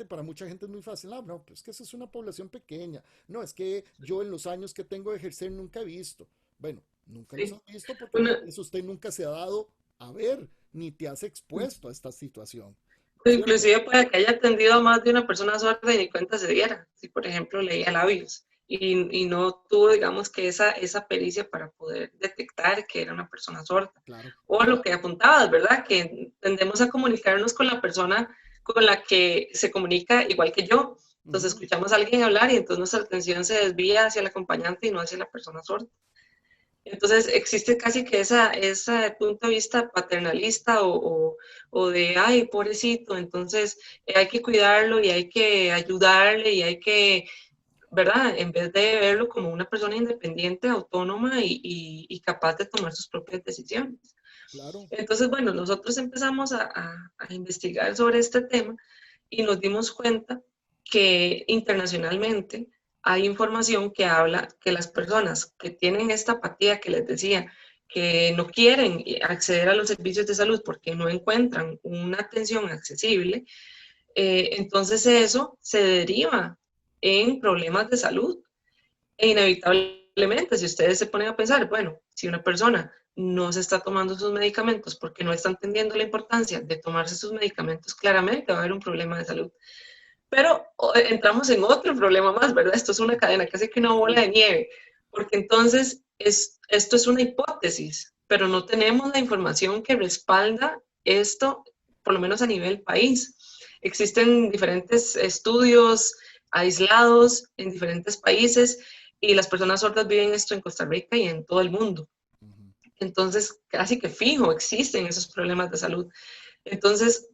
Speaker 1: para mucha gente es muy fácil, no, pues que esa es una población pequeña, no, es que yo en los años que tengo de ejercer nunca he visto. Bueno, nunca los
Speaker 2: sí.
Speaker 1: has visto porque
Speaker 2: Uno,
Speaker 1: tal vez usted nunca se ha dado a ver, ni te has expuesto a esta situación, ¿cierto?
Speaker 2: inclusive puede que haya atendido a más de una persona sorda y ni cuenta se diera, si por ejemplo leía labios y no tuvo, digamos, que esa pericia para poder detectar que era una persona sorda.
Speaker 1: Claro.
Speaker 2: O lo que apuntabas, ¿verdad? Que tendemos a comunicarnos con la persona con la que se comunica igual que yo. Entonces
Speaker 1: Ujú.
Speaker 2: escuchamos a alguien hablar y entonces nuestra atención se desvía hacia el acompañante y no hacia la persona sorda. Entonces existe casi que ese punto de vista paternalista o de, ay, pobrecito, entonces hay que cuidarlo y hay que ayudarle y hay que, ¿verdad? En vez de verlo como una persona independiente, autónoma y capaz de tomar sus propias decisiones.
Speaker 1: Claro.
Speaker 2: Entonces, bueno, nosotros empezamos a investigar sobre este tema y nos dimos cuenta que internacionalmente hay información que habla que las personas que tienen esta apatía que les decía, que no quieren acceder a los servicios de salud porque no encuentran una atención accesible, entonces eso se deriva en problemas de salud. E inevitablemente, si ustedes se ponen a pensar, bueno, si una persona no se está tomando sus medicamentos porque no está entendiendo la importancia de tomarse sus medicamentos, claramente va a haber un problema de salud. Pero entramos en otro problema más, ¿verdad? Esto es una cadena, casi que una bola
Speaker 1: Sí.
Speaker 2: de nieve, porque entonces esto es una hipótesis, pero no tenemos la información que respalda esto, por lo menos a nivel país. Existen diferentes estudios aislados en diferentes países y las personas sordas viven esto en Costa Rica y en todo el mundo.
Speaker 1: Ujú.
Speaker 2: Entonces, casi que fijo, existen esos problemas de salud. Entonces,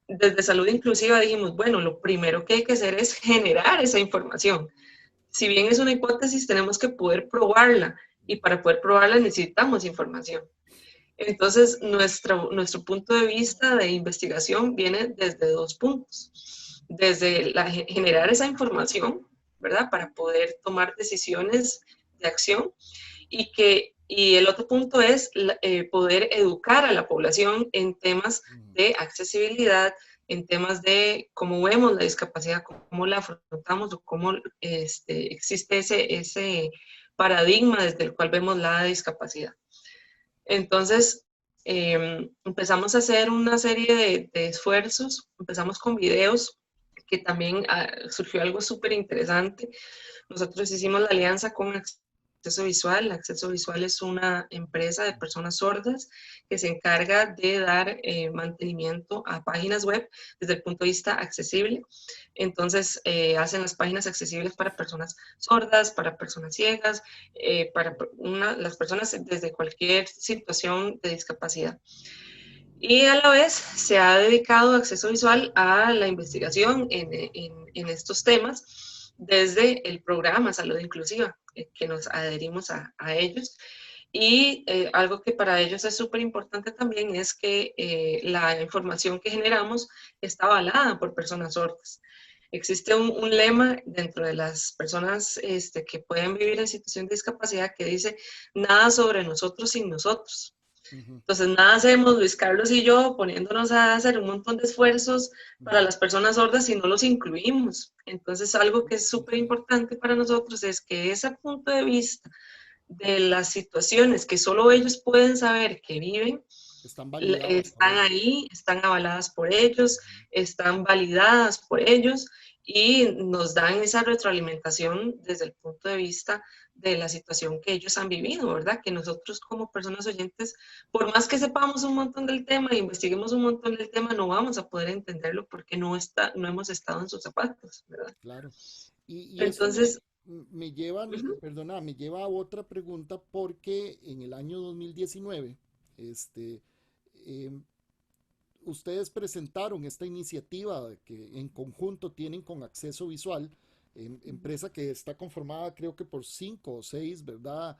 Speaker 2: desde Salud Inclusiva dijimos, bueno, lo primero que hay que hacer es generar esa información. Si bien es una hipótesis, tenemos que poder probarla y para poder probarla necesitamos información. Entonces, nuestro punto de vista de investigación viene desde dos puntos. Desde generar esa información, ¿verdad? Para poder tomar decisiones de acción y el otro punto es poder educar a la población en temas
Speaker 1: Ujú.
Speaker 2: de accesibilidad, en temas de cómo vemos la discapacidad, cómo la afrontamos o cómo existe ese paradigma desde el cual vemos la discapacidad. Entonces, empezamos a hacer una serie de esfuerzos, empezamos con videos, que también surgió algo súper interesante. Nosotros hicimos la alianza con Acceso Visual. Acceso Visual es una empresa de personas sordas que se encarga de dar mantenimiento a páginas web desde el punto de vista accesible. Entonces, hacen las páginas accesibles para personas sordas, para personas ciegas, para las personas desde cualquier situación de discapacidad. Y a la vez se ha dedicado Acceso Visual a la investigación en estos temas desde el programa Salud Inclusiva, que nos adherimos a ellos. Y algo que para ellos es súper importante también es que la información que generamos está avalada por personas sordas. Existe un lema dentro de las personas que pueden vivir en situación de discapacidad que dice, nada sobre nosotros sin nosotros.
Speaker 1: Ujú.
Speaker 2: Entonces, nada hacemos Luis Carlos y yo poniéndonos a hacer un montón de esfuerzos para
Speaker 1: Ujú.
Speaker 2: las personas sordas si no los incluimos. Entonces, algo que es súper importante para nosotros es que ese punto de vista de las situaciones que solo ellos pueden saber que viven,
Speaker 1: Están validadas por
Speaker 2: están
Speaker 1: ellos.
Speaker 2: ahí, están avaladas por ellos,
Speaker 1: Ujú.
Speaker 2: están validadas por ellos y nos dan esa retroalimentación desde el punto de vista de la situación que ellos han vivido, ¿verdad? Que nosotros como personas oyentes, por más que sepamos un montón del tema e investiguemos un montón del tema, no vamos a poder entenderlo porque no hemos estado en sus zapatos, ¿verdad?
Speaker 1: Claro. Y eso
Speaker 2: Entonces,
Speaker 1: me lleva,
Speaker 2: uh -huh,
Speaker 1: perdona, me lleva a otra pregunta porque en el año 2019, este, em, ustedes presentaron esta iniciativa que en conjunto tienen con Acceso Visual, empresa que está conformada creo que por 5 o 6, ¿verdad?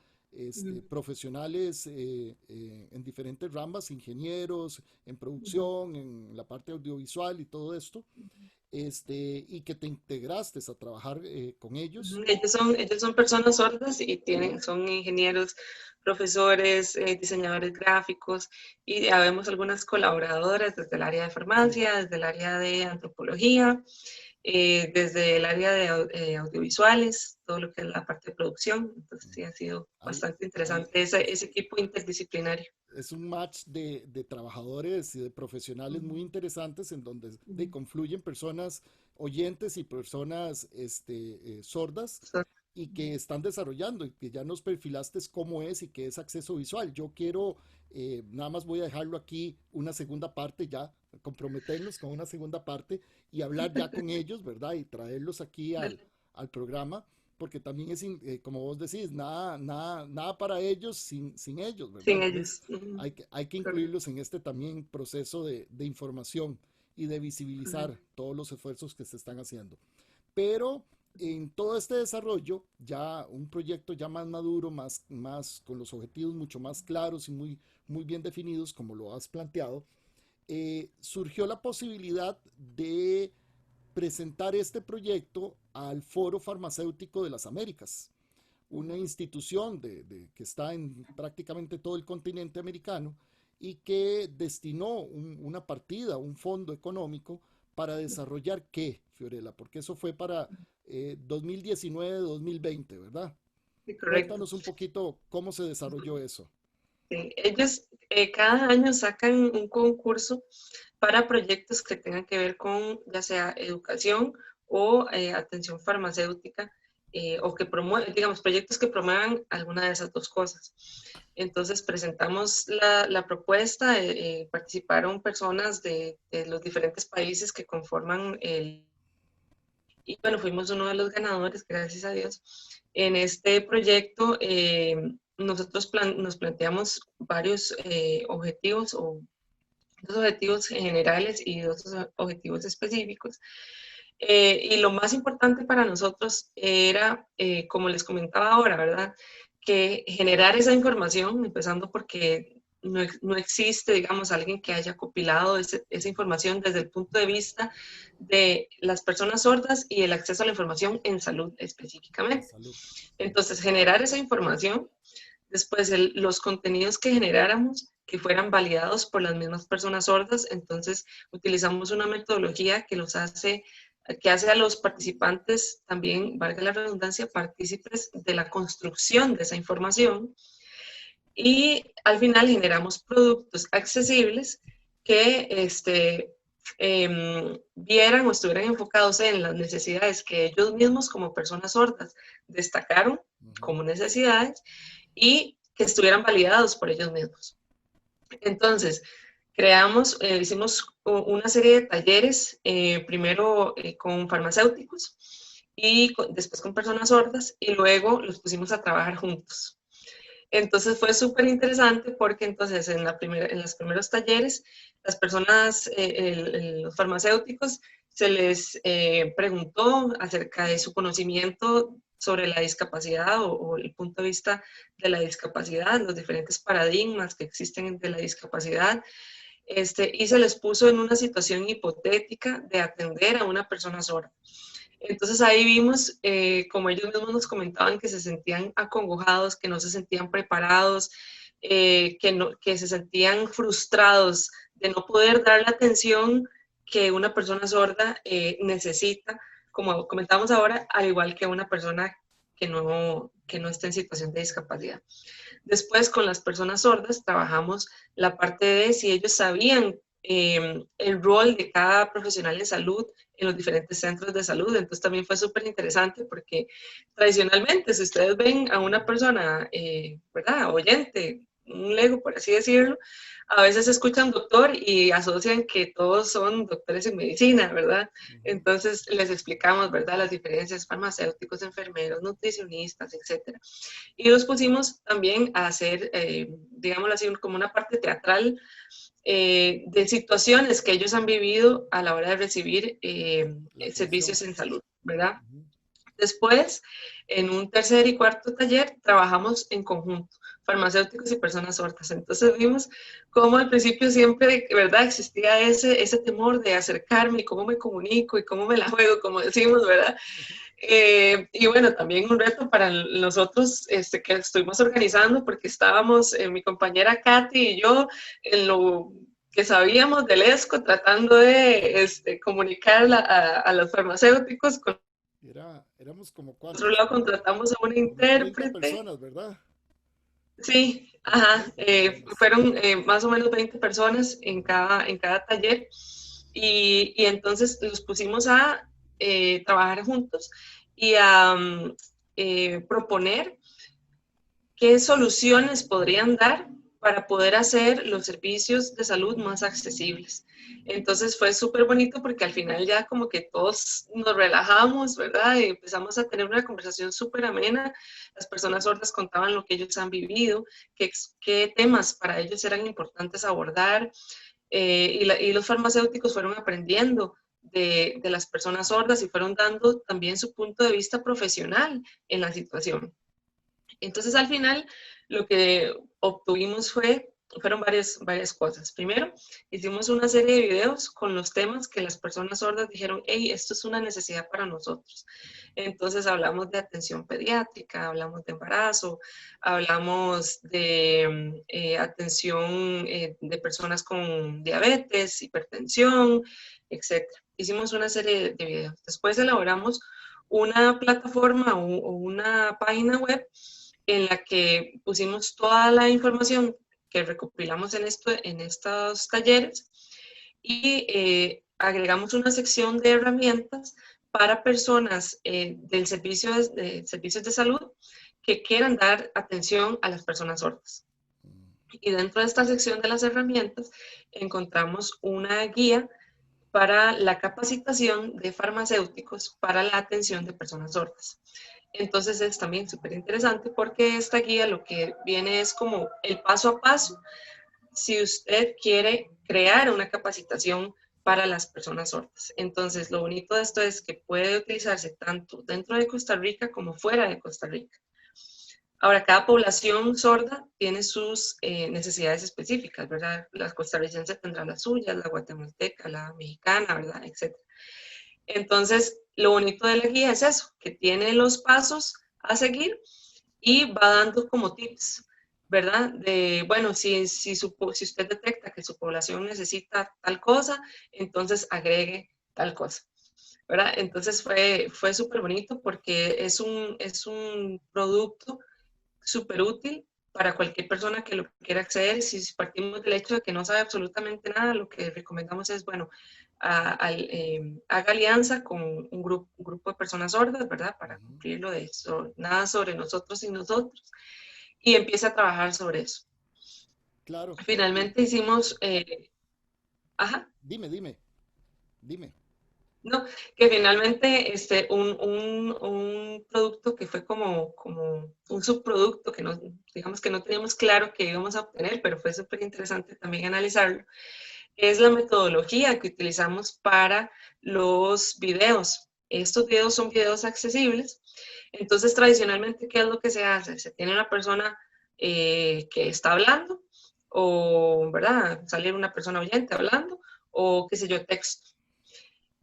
Speaker 1: Profesionales en diferentes ramas, ingenieros, en producción, en la parte audiovisual y todo esto, y que te integraste a trabajar con ellos.
Speaker 2: ellos son personas sordas y son ingenieros, profesores, diseñadores gráficos y ya vemos algunas colaboradoras desde el área de
Speaker 1: Sí.
Speaker 2: farmacia, desde el área de antropología, desde el área de audiovisuales, todo lo que es la parte de producción. Entonces sí ha sido
Speaker 1: Hay,
Speaker 2: bastante
Speaker 1: hay,
Speaker 2: interesante ese equipo interdisciplinario.
Speaker 1: es un match de trabajadores y de profesionales muy interesantes en donde confluyen personas oyentes y personas sordas
Speaker 2: So,
Speaker 1: y que están desarrollando y que ya nos perfilaste cómo es y qué es acceso visual. Yo quiero, nada más voy a dejarlo aquí, una segunda parte ya, comprometernos con una segunda parte y hablar ya con ellos, ¿verdad? Y traerlos aquí al programa porque también es, como vos decís, nada para ellos sin ellos, ¿verdad?
Speaker 2: Sin
Speaker 1: Entonces
Speaker 2: ellos. Ujú,
Speaker 1: hay que
Speaker 2: correcto.
Speaker 1: incluirlos en este también proceso de información y de
Speaker 2: Ujú,
Speaker 1: visibilizar todos los esfuerzos que se están haciendo. Pero en todo este desarrollo, ya un proyecto ya más maduro, más con los objetivos mucho más claros y muy bien definidos, como lo has planteado, surgió la posibilidad de presentar este proyecto al Foro Farmacéutico de las Américas, una
Speaker 2: ujú.
Speaker 1: institución que está en prácticamente todo el continente americano y que destinó una partida, un fondo económico para desarrollar qué, Fiorella, porque eso fue para 2019-2020, ¿verdad?
Speaker 2: Sí, correcto.
Speaker 1: Cuéntanos un poquito cómo se desarrolló eso.
Speaker 2: Sí, ellos cada año sacan un concurso para proyectos que tengan que ver con ya sea educación o atención farmacéutica o que promuevan, digamos, proyectos que promuevan alguna de esas dos cosas. Entonces presentamos la propuesta, participaron personas de los diferentes países que conforman el... Y bueno, fuimos uno de los ganadores, gracias a Dios. En este proyecto nosotros nos planteamos varios objetivos o dos objetivos generales y dos objetivos específicos. Y lo más importante para nosotros era, como les comentaba ahora, ¿verdad? Que generar esa información, empezando porque no existe, digamos, alguien que haya compilado esa información desde el punto de vista de las personas sordas y el acceso a la información en salud
Speaker 1: En
Speaker 2: específicamente.
Speaker 1: salud.
Speaker 2: Entonces, generar esa información. Después, los contenidos que generáramos que fueran validados por las mismas personas sordas. Entonces, utilizamos una metodología que hace a los participantes también, valga la redundancia, partícipes de la construcción de esa información. Y al final generamos productos accesibles que vieran o estuvieran enfocados en las necesidades que ellos mismos como personas sordas destacaron
Speaker 1: Uh -huh.
Speaker 2: como necesidades y que estuvieran validados por ellos mismos. Entonces, hicimos una serie de talleres, primero con farmacéuticos y después con personas sordas, y luego los pusimos a trabajar juntos. Entonces fue súper interesante porque entonces en los primeros talleres, las personas, los farmacéuticos, se les preguntó acerca de su conocimiento sobre la discapacidad o el punto de vista de la discapacidad, los diferentes paradigmas que existen de la discapacidad, y se les puso en una situación hipotética de atender a una persona sorda. Entonces ahí vimos, como ellos mismos nos comentaban, que se sentían acongojados, que no se sentían preparados, que se sentían frustrados de no poder dar la atención que una persona sorda necesita, como comentábamos ahora, al igual que una persona que no está en situación de discapacidad. Después, con las personas sordas, trabajamos la parte de si ellos sabían el rol de cada profesional en salud en los diferentes centros de salud. Entonces también fue súper interesante porque tradicionalmente, si ustedes ven a una persona, ¿verdad? Oyente, un lego, por así decirlo, a veces escuchan doctor y asocian que todos son doctores en medicina, ¿verdad?
Speaker 1: Uh -huh.
Speaker 2: Entonces les explicamos, ¿verdad? Las diferencias farmacéuticos, enfermeros, nutricionistas, etcétera. Y los pusimos también a hacer, digámoslo así, como una parte teatral de situaciones que ellos han vivido a la hora de recibir
Speaker 1: La atención.
Speaker 2: servicios en salud, ¿verdad?
Speaker 1: Uh -huh.
Speaker 2: Después, en un tercer y cuarto taller, trabajamos en conjunto, farmacéuticos y personas sordas. Entonces vimos cómo al principio siempre, ¿verdad? Existía ese temor de acercarme y cómo me comunico y cómo me la juego, como decimos, ¿verdad? Y bueno, también un reto para nosotros que estuvimos organizando, porque estábamos, mi compañera Katy y yo, en lo que sabíamos del ESCO, tratando de comunicar a los farmacéuticos. Con
Speaker 1: Éramos como
Speaker 2: otro
Speaker 1: cuántos,
Speaker 2: lado contratamos a una
Speaker 1: como 30
Speaker 2: intérprete.
Speaker 1: personas, ¿verdad?
Speaker 2: Sí,
Speaker 1: Como
Speaker 2: ajá,
Speaker 1: 30 personas.
Speaker 2: fueron más o menos 20 personas en cada taller y entonces los pusimos a trabajar juntos y a proponer qué soluciones podrían dar para poder hacer los servicios de salud más accesibles. Entonces fue súper bonito porque al final ya como que todos nos relajamos, ¿verdad? Y empezamos a tener una conversación súper amena. Las personas sordas contaban lo que ellos han vivido, qué temas para ellos eran importantes abordar, y los farmacéuticos fueron aprendiendo de las personas sordas y fueron dando también su punto de vista profesional en la situación. Entonces, al final, lo que obtuvimos fueron varias cosas. Primero, hicimos una serie de videos con los temas que las personas sordas dijeron, hey, esto es una necesidad para nosotros. Entonces, hablamos de atención pediátrica, hablamos de embarazo, hablamos de atención de personas con diabetes, hipertensión, etcétera. Hicimos una serie de videos. Después elaboramos una plataforma o una página web en la que pusimos toda la información que recopilamos en estos talleres y agregamos una sección de herramientas para personas servicios de salud que quieran dar atención a las personas sordas. Y dentro de esta sección de las herramientas encontramos una guía para la capacitación de farmacéuticos para la atención de personas sordas. Entonces es también súper interesante porque esta guía lo que viene es como el paso a paso si usted quiere crear una capacitación para las personas sordas. Entonces lo bonito de esto es que puede utilizarse tanto dentro de Costa Rica como fuera de Costa Rica. Ahora, cada población sorda tiene sus necesidades específicas, ¿verdad? La costarricense tendrá las suyas, la guatemalteca, la mexicana, ¿verdad? Etcétera. Entonces, lo bonito de la guía es eso, que tiene los pasos a seguir y va dando como tips, ¿verdad? De, bueno, si usted detecta que su población necesita tal cosa, entonces agregue tal cosa, ¿verdad? Entonces fue súper bonito porque es un producto súper útil para cualquier persona que lo quiera acceder. Si partimos del hecho de que no sabe absolutamente nada, lo que recomendamos es, bueno, haga alianza con un grupo de personas sordas, ¿verdad? Para cumplir lo de eso, nada sobre nosotros y nosotros, y empiece a trabajar sobre eso.
Speaker 1: Claro.
Speaker 2: Finalmente hicimos, ajá.
Speaker 1: Dime.
Speaker 2: No, que finalmente un producto que fue como un subproducto que no, digamos que no teníamos claro que íbamos a obtener, pero fue súper interesante también analizarlo, es la metodología que utilizamos para los videos. Estos videos son videos accesibles, entonces tradicionalmente, ¿qué es lo que se hace? Se tiene una persona que está hablando, o, ¿verdad? Salir una persona oyente hablando, o qué sé yo, texto,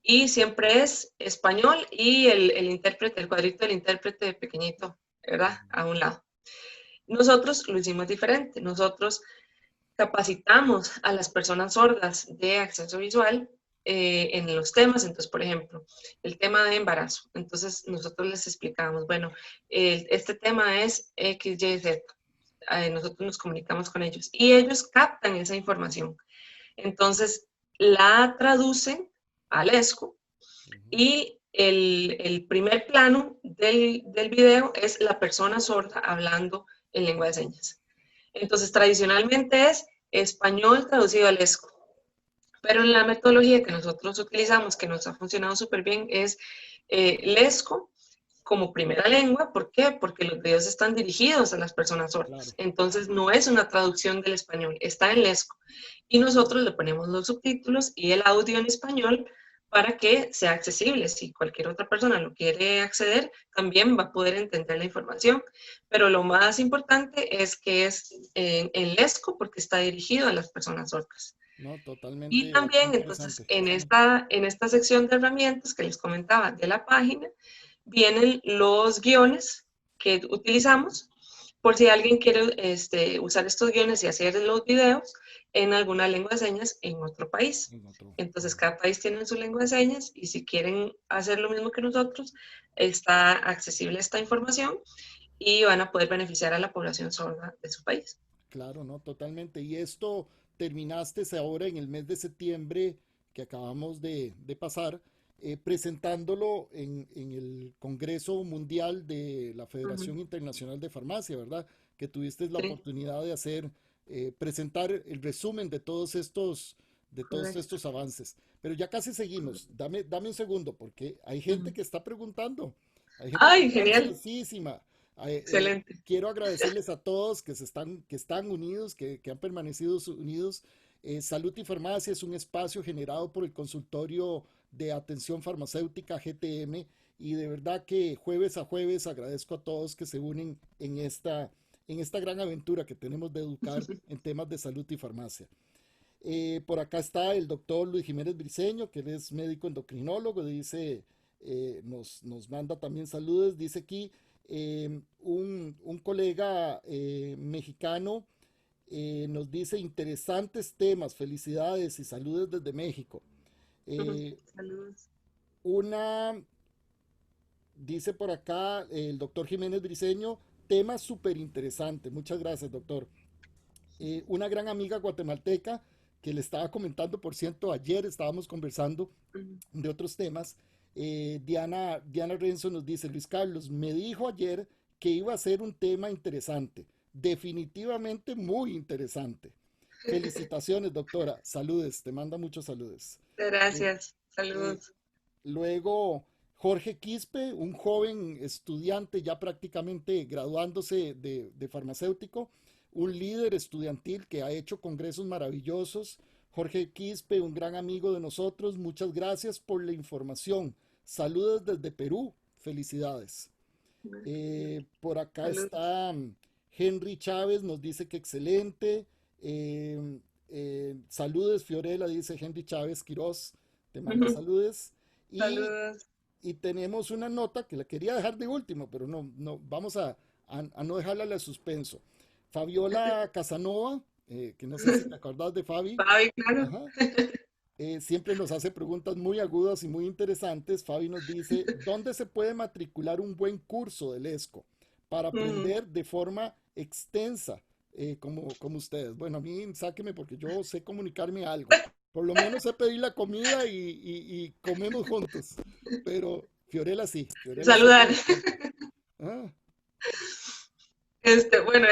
Speaker 2: y siempre es español y el intérprete, el cuadrito del intérprete pequeñito, ¿verdad? A un lado. Nosotros lo hicimos diferente. Nosotros capacitamos a las personas sordas de acceso visual en los temas. Entonces, por ejemplo, el tema de embarazo. Entonces, nosotros les explicamos, bueno, este tema es X, Y, Z. Nosotros nos comunicamos con ellos y ellos captan esa información. Entonces, la traducen al ESCO y el primer plano del video es la persona sorda hablando en lengua de señas. Entonces, tradicionalmente es español traducido al ESCO, pero en la metodología que nosotros utilizamos, que nos ha funcionado súper bien, es LESCO como primera lengua. ¿Por qué? Porque los videos están dirigidos a las personas sordas.
Speaker 1: Claro.
Speaker 2: Entonces, no es una traducción del español, está en LESCO. Y nosotros le ponemos los subtítulos y el audio en español para que sea accesible. Si cualquier otra persona lo quiere acceder, también va a poder entender la información. Pero lo más importante es que es en LESCO porque está dirigido a las personas sordas.
Speaker 1: No,
Speaker 2: Y
Speaker 1: totalmente
Speaker 2: también, entonces,
Speaker 1: interesante. Sí.
Speaker 2: en esta sección de herramientas que les comentaba de la página, vienen los guiones que utilizamos por si alguien quiere usar estos guiones y hacer los videos en alguna lengua de señas en otro país.
Speaker 1: En otro.
Speaker 2: Entonces, cada país tiene su lengua de señas y si quieren hacer lo mismo que nosotros, está accesible esta información y van a poder beneficiar a la población sorda de su país.
Speaker 1: Claro, no, totalmente. Y esto terminaste ahora en el mes de septiembre que acabamos de pasar, presentándolo en el Congreso Mundial de la
Speaker 2: Uh -huh.
Speaker 1: Federación Internacional de Farmacia, ¿verdad? Que tuviste la
Speaker 2: Sí.
Speaker 1: oportunidad de hacer presentar el resumen de todos
Speaker 2: Correcto.
Speaker 1: estos avances. Pero ya casi seguimos. Dame un segundo, porque hay gente
Speaker 2: Ujú.
Speaker 1: que está preguntando. Hay gente que
Speaker 2: Ay,
Speaker 1: está
Speaker 2: genial.
Speaker 1: ansiosísima.
Speaker 2: Excelente.
Speaker 1: Quiero agradecerles a todos que están unidos, que han permanecido unidos. Salud y Farmacia es un espacio generado por el Consultorio de Atención Farmacéutica GTM y de verdad que jueves a jueves agradezco a todos que se unen en esta gran aventura que tenemos de educar en temas de salud y farmacia. Por acá está el doctor Luis Jiménez Briceño, que él es médico endocrinólogo, dice, nos manda también saludos, dice aquí un colega mexicano nos dice interesantes temas, felicidades y saludos desde México. Eh,
Speaker 2: Saludos.
Speaker 1: una, dice por acá el doctor Jiménez Briceño, tema súper interesante, muchas gracias doctor. Una gran amiga guatemalteca que le estaba comentando, por cierto, ayer estábamos conversando
Speaker 2: Ujú.
Speaker 1: de otros temas. Diana Renzo nos dice, Luis Carlos, me dijo ayer que iba a ser un tema interesante, definitivamente muy interesante. Felicitaciones, doctora. Saludes, te manda muchos saludos. Eh,
Speaker 2: Gracias.
Speaker 1: eh,
Speaker 2: Saludos.
Speaker 1: Luego, Jorge Quispe, un joven estudiante ya prácticamente graduándose de farmacéutico, un líder estudiantil que ha hecho congresos maravillosos. Jorge Quispe, un gran amigo de nosotros, muchas gracias por la información. Saludos desde Perú, felicidades. Por acá
Speaker 2: Saludos.
Speaker 1: está Henry Chávez, nos dice que excelente. Saludes, Fiorella, dice Henry Chávez Quiroz, te manda saludes. Y,
Speaker 2: Saludos.
Speaker 1: y tenemos una nota que la quería dejar de último, pero no, vamos a no dejarla a suspenso. Fabiola Casanova, que no sé si te acordás de Fabi,
Speaker 2: Fabi, claro.
Speaker 1: ajá, siempre nos hace preguntas muy agudas y muy interesantes. Fabi nos dice, ¿dónde se puede matricular un buen curso del ESCO para
Speaker 2: Mm.
Speaker 1: aprender de forma extensa como ustedes? Bueno, a mí sáqueme porque yo sé comunicarme algo. Por lo menos sé pedir la comida y comemos juntos. Pero Fiorella sí, Fiorella sé
Speaker 2: Saludar.
Speaker 1: que... Ah,
Speaker 2: Bueno,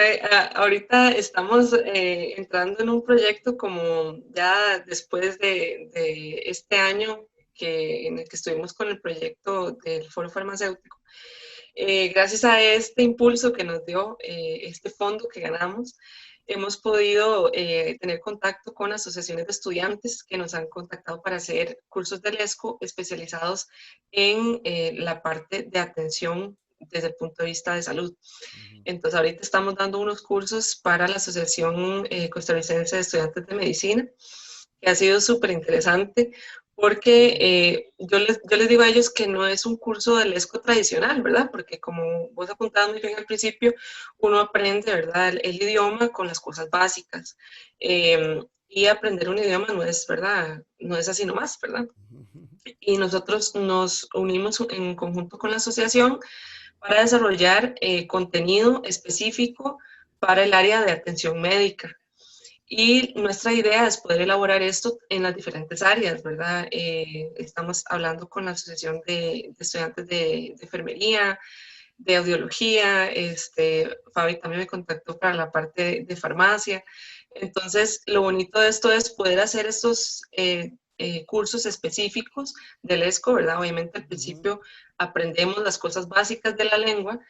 Speaker 2: ahorita estamos entrando en un proyecto como ya después de este año en el que estuvimos con el proyecto del Foro Farmacéutico. Gracias a este impulso que nos dio este fondo que ganamos, hemos podido tener contacto con asociaciones de estudiantes que nos han contactado para hacer cursos de LESCO especializados en la parte de atención desde el punto de vista de salud.
Speaker 1: ujú,
Speaker 2: Entonces, ahorita estamos dando unos cursos para la Asociación Costarricense de Estudiantes de Medicina, que ha sido súper interesante, porque
Speaker 1: ujú,
Speaker 2: yo les digo a ellos que no es un curso del ESCO tradicional, ¿verdad? Porque como vos apuntabas muy bien al principio, uno aprende, ¿verdad? El idioma con las cosas básicas. Y aprender un idioma no es, ¿verdad? No es así nomás, ¿verdad?
Speaker 1: ujú,
Speaker 2: Y nosotros nos unimos en conjunto con la asociación para desarrollar contenido específico para el área de atención médica. Y nuestra idea es poder elaborar esto en las diferentes áreas, ¿verdad? Estamos hablando con la Asociación de Estudiantes de Enfermería, de Audiología, Fabi también me contactó para la parte de farmacia. Entonces, lo bonito de esto es poder hacer estos cursos específicos del ESCO, ¿verdad? Obviamente al
Speaker 1: ujú.
Speaker 2: principio aprendemos las cosas básicas de la lengua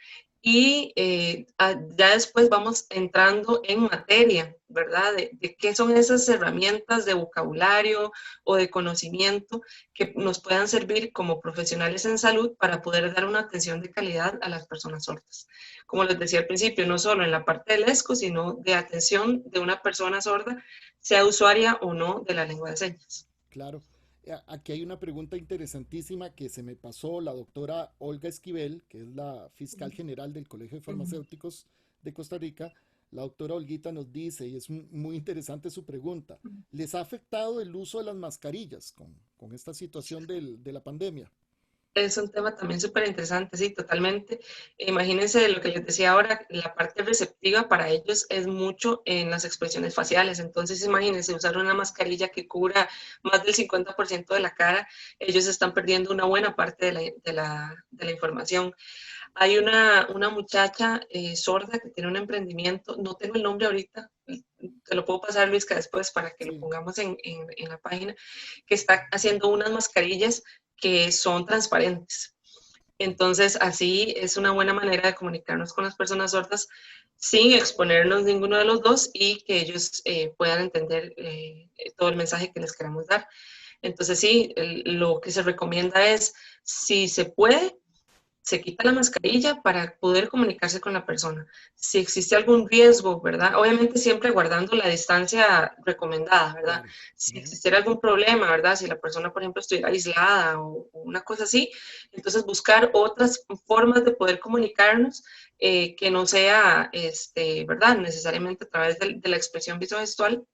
Speaker 2: y ya después vamos entrando en materia, ¿verdad? De qué son esas herramientas de vocabulario o de conocimiento que nos puedan servir como profesionales en salud para poder dar una atención de calidad a las personas sordas. Como les decía al principio, no solo en la parte del ESCO, sino de atención de una persona sorda, sea usuaria o no de la lengua de señas.
Speaker 1: Claro. Aquí hay una pregunta interesantísima que se me pasó la doctora Olga Esquivel, que es la fiscal general del Colegio de Farmacéuticos de Costa Rica. La doctora Olguita nos dice, y es muy interesante su pregunta, ¿les ha afectado el uso de las mascarillas con esta situación de la pandemia?
Speaker 2: Es un tema también súper interesante, sí, totalmente. Imagínense lo que les decía ahora, la parte receptiva para ellos es mucho en las expresiones faciales. Entonces, imagínense usar una mascarilla que cubra más del 50% de la cara, ellos están perdiendo una buena parte de la información. Hay una muchacha sorda que tiene un emprendimiento, no tengo el nombre ahorita, te lo puedo pasar, Luis, que después para que lo
Speaker 1: Sí,
Speaker 2: pongamos en la página, que está haciendo unas mascarillas que son transparentes. Entonces, así es una buena manera de comunicarnos con las personas sordas sin exponernos ninguno de los dos y que ellos puedan entender todo el mensaje que les queremos dar. Entonces, sí, lo que se recomienda es, si se puede, se quita la mascarilla para poder comunicarse con la persona. Si existe algún riesgo, ¿verdad? Obviamente siempre guardando la distancia recomendada, ¿verdad?
Speaker 1: claro.
Speaker 2: Si
Speaker 1: Ujú.
Speaker 2: existiera algún problema, ¿verdad? Si la persona, por ejemplo, estuviera aislada o una cosa así, entonces buscar otras formas de poder comunicarnos que no sea, ¿verdad? Necesariamente a través de la expresión visual,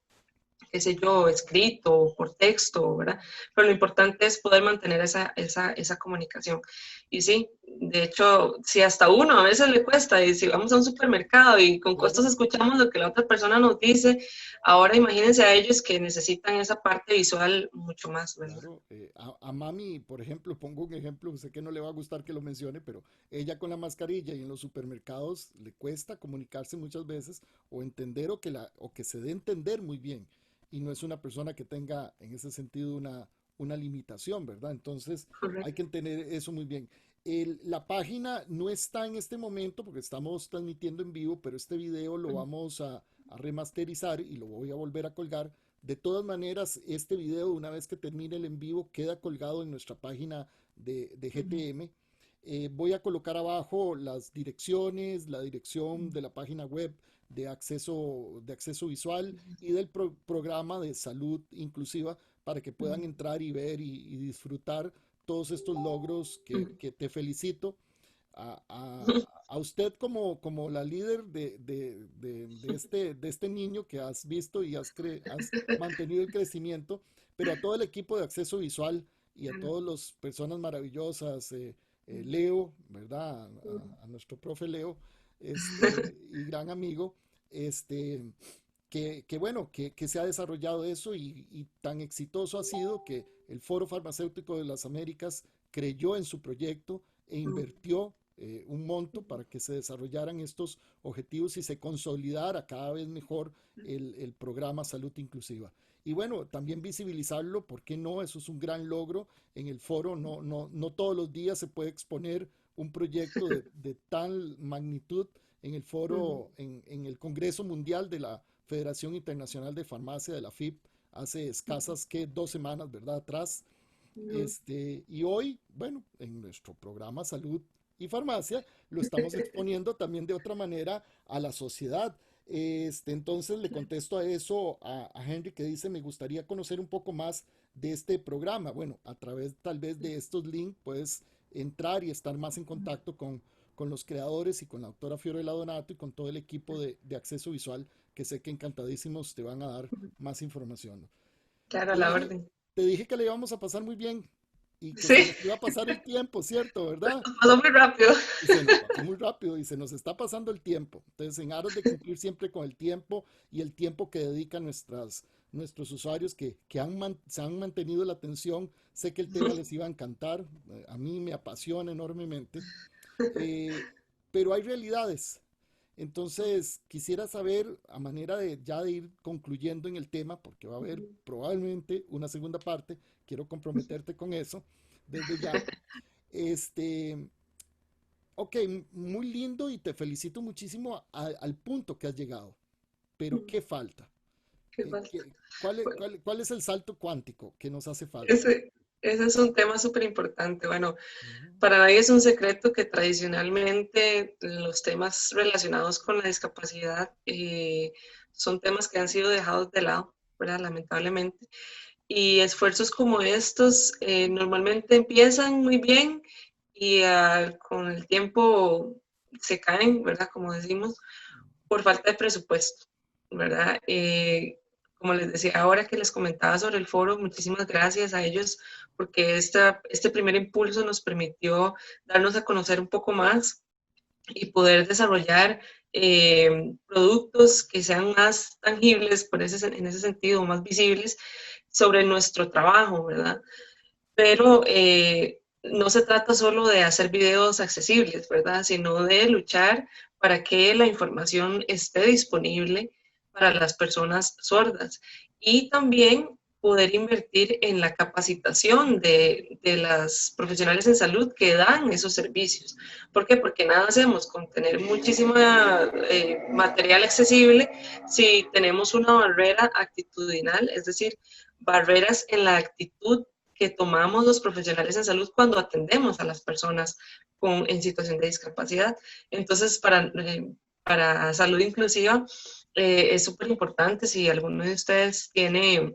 Speaker 2: qué sé yo, escrito, por texto, ¿verdad? Pero lo importante es poder mantener esa comunicación. Y sí, de hecho, si hasta uno a veces le cuesta, y si vamos a un supermercado y con costos
Speaker 1: Claro.
Speaker 2: escuchamos lo que la otra persona nos dice, ahora imagínense a ellos que necesitan esa parte visual mucho más, ¿verdad?
Speaker 1: Claro, a mami, por ejemplo, pongo un ejemplo, sé que no le va a gustar que lo mencione, pero ella con la mascarilla y en los supermercados le cuesta comunicarse muchas veces o entender o que se dé a entender muy bien. Y no es una persona que tenga en ese sentido una limitación, ¿verdad? Entonces hay
Speaker 2: Correcto.
Speaker 1: que entender eso muy bien. La página no está en este momento porque estamos transmitiendo en vivo, pero este video lo vamos a remasterizar y lo voy a volver a colgar. De todas maneras, este video, una vez que termine el en vivo, queda colgado en nuestra página de GTM. Voy a colocar abajo las direcciones, la dirección de la página web de acceso visual y del programa de salud inclusiva para que puedan entrar y ver y disfrutar todos estos logros que te felicito a usted como la líder de este niño que has visto y has mantenido el crecimiento, pero a todo el equipo de acceso visual y a todas las personas maravillosas, Leo, ¿verdad? A nuestro profe Leo, y gran amigo, este, que bueno, que se ha desarrollado eso y tan exitoso ha sido que el Foro Farmacéutico de las Américas creyó en su proyecto e invirtió un monto para que se desarrollaran estos objetivos y se consolidara cada vez mejor el programa Salud Inclusiva. Y bueno, también visibilizarlo, ¿por qué no? Eso es un gran logro en el foro. No todos los días se puede exponer un proyecto de tal magnitud en el foro, en el Congreso Mundial de la Federación Internacional de Farmacia, de la FIP, hace escasas que 2 semanas, ¿verdad? Atrás. Y hoy, bueno, en nuestro programa Salud y Farmacia, lo estamos exponiendo también de otra manera a la sociedad. Entonces le contesto a eso a Henry que dice, me gustaría conocer un poco más de este programa. Bueno, a través tal vez de estos links puedes entrar y estar más en contacto con los creadores y con la doctora Fiorella Donato y con todo el equipo de acceso visual que sé que encantadísimos te van a dar más información.
Speaker 2: Claro, a
Speaker 1: Te
Speaker 2: la
Speaker 1: dije,
Speaker 2: orden.
Speaker 1: te dije que le íbamos a pasar muy bien y que se
Speaker 2: Sí,
Speaker 1: nos iba a pasar el tiempo, ¿cierto? ¿Verdad?
Speaker 2: pasó muy rápido.
Speaker 1: Y se nos pasó muy rápido y se nos está pasando el tiempo. Entonces, en aras de cumplir siempre con el tiempo y el tiempo que dedican nuestros usuarios que se han mantenido la atención, sé que el tema les iba a encantar, a mí me apasiona enormemente, eh, pero hay realidades. Entonces, quisiera saber, a manera de ya de ir concluyendo en el tema, porque va a haber probablemente una segunda parte, quiero comprometerte con eso desde ya. Este, ok, muy lindo y te felicito muchísimo al punto que has llegado, pero ¿qué falta?
Speaker 2: Qué falta.
Speaker 1: ¿Cuál es el salto cuántico que nos hace falta?
Speaker 2: Ese es un tema súper importante. Bueno,
Speaker 1: Ujú,
Speaker 2: para nadie es un secreto que tradicionalmente los temas relacionados con la discapacidad son temas que han sido dejados de lado, ¿verdad? Lamentablemente. Y esfuerzos como estos normalmente empiezan muy bien y con el tiempo se caen, ¿verdad? Como decimos, por falta de presupuesto, ¿verdad? Como les decía, ahora que les comentaba sobre el foro, muchísimas gracias a ellos porque este primer impulso nos permitió darnos a conocer un poco más y poder desarrollar productos que sean más tangibles en ese sentido, más visibles sobre nuestro trabajo, ¿verdad? Pero no se trata solo de hacer videos accesibles, ¿verdad? Sino de luchar para que la información esté disponible para las personas sordas y también poder invertir en la capacitación de las profesionales en salud que dan esos servicios. ¿Por qué? Porque nada hacemos con tener muchísimo material accesible si tenemos una barrera actitudinal, es decir, barreras en la actitud que tomamos los profesionales en salud cuando atendemos a las personas en situación de discapacidad. Entonces, para salud inclusiva es súper importante si alguno de ustedes tiene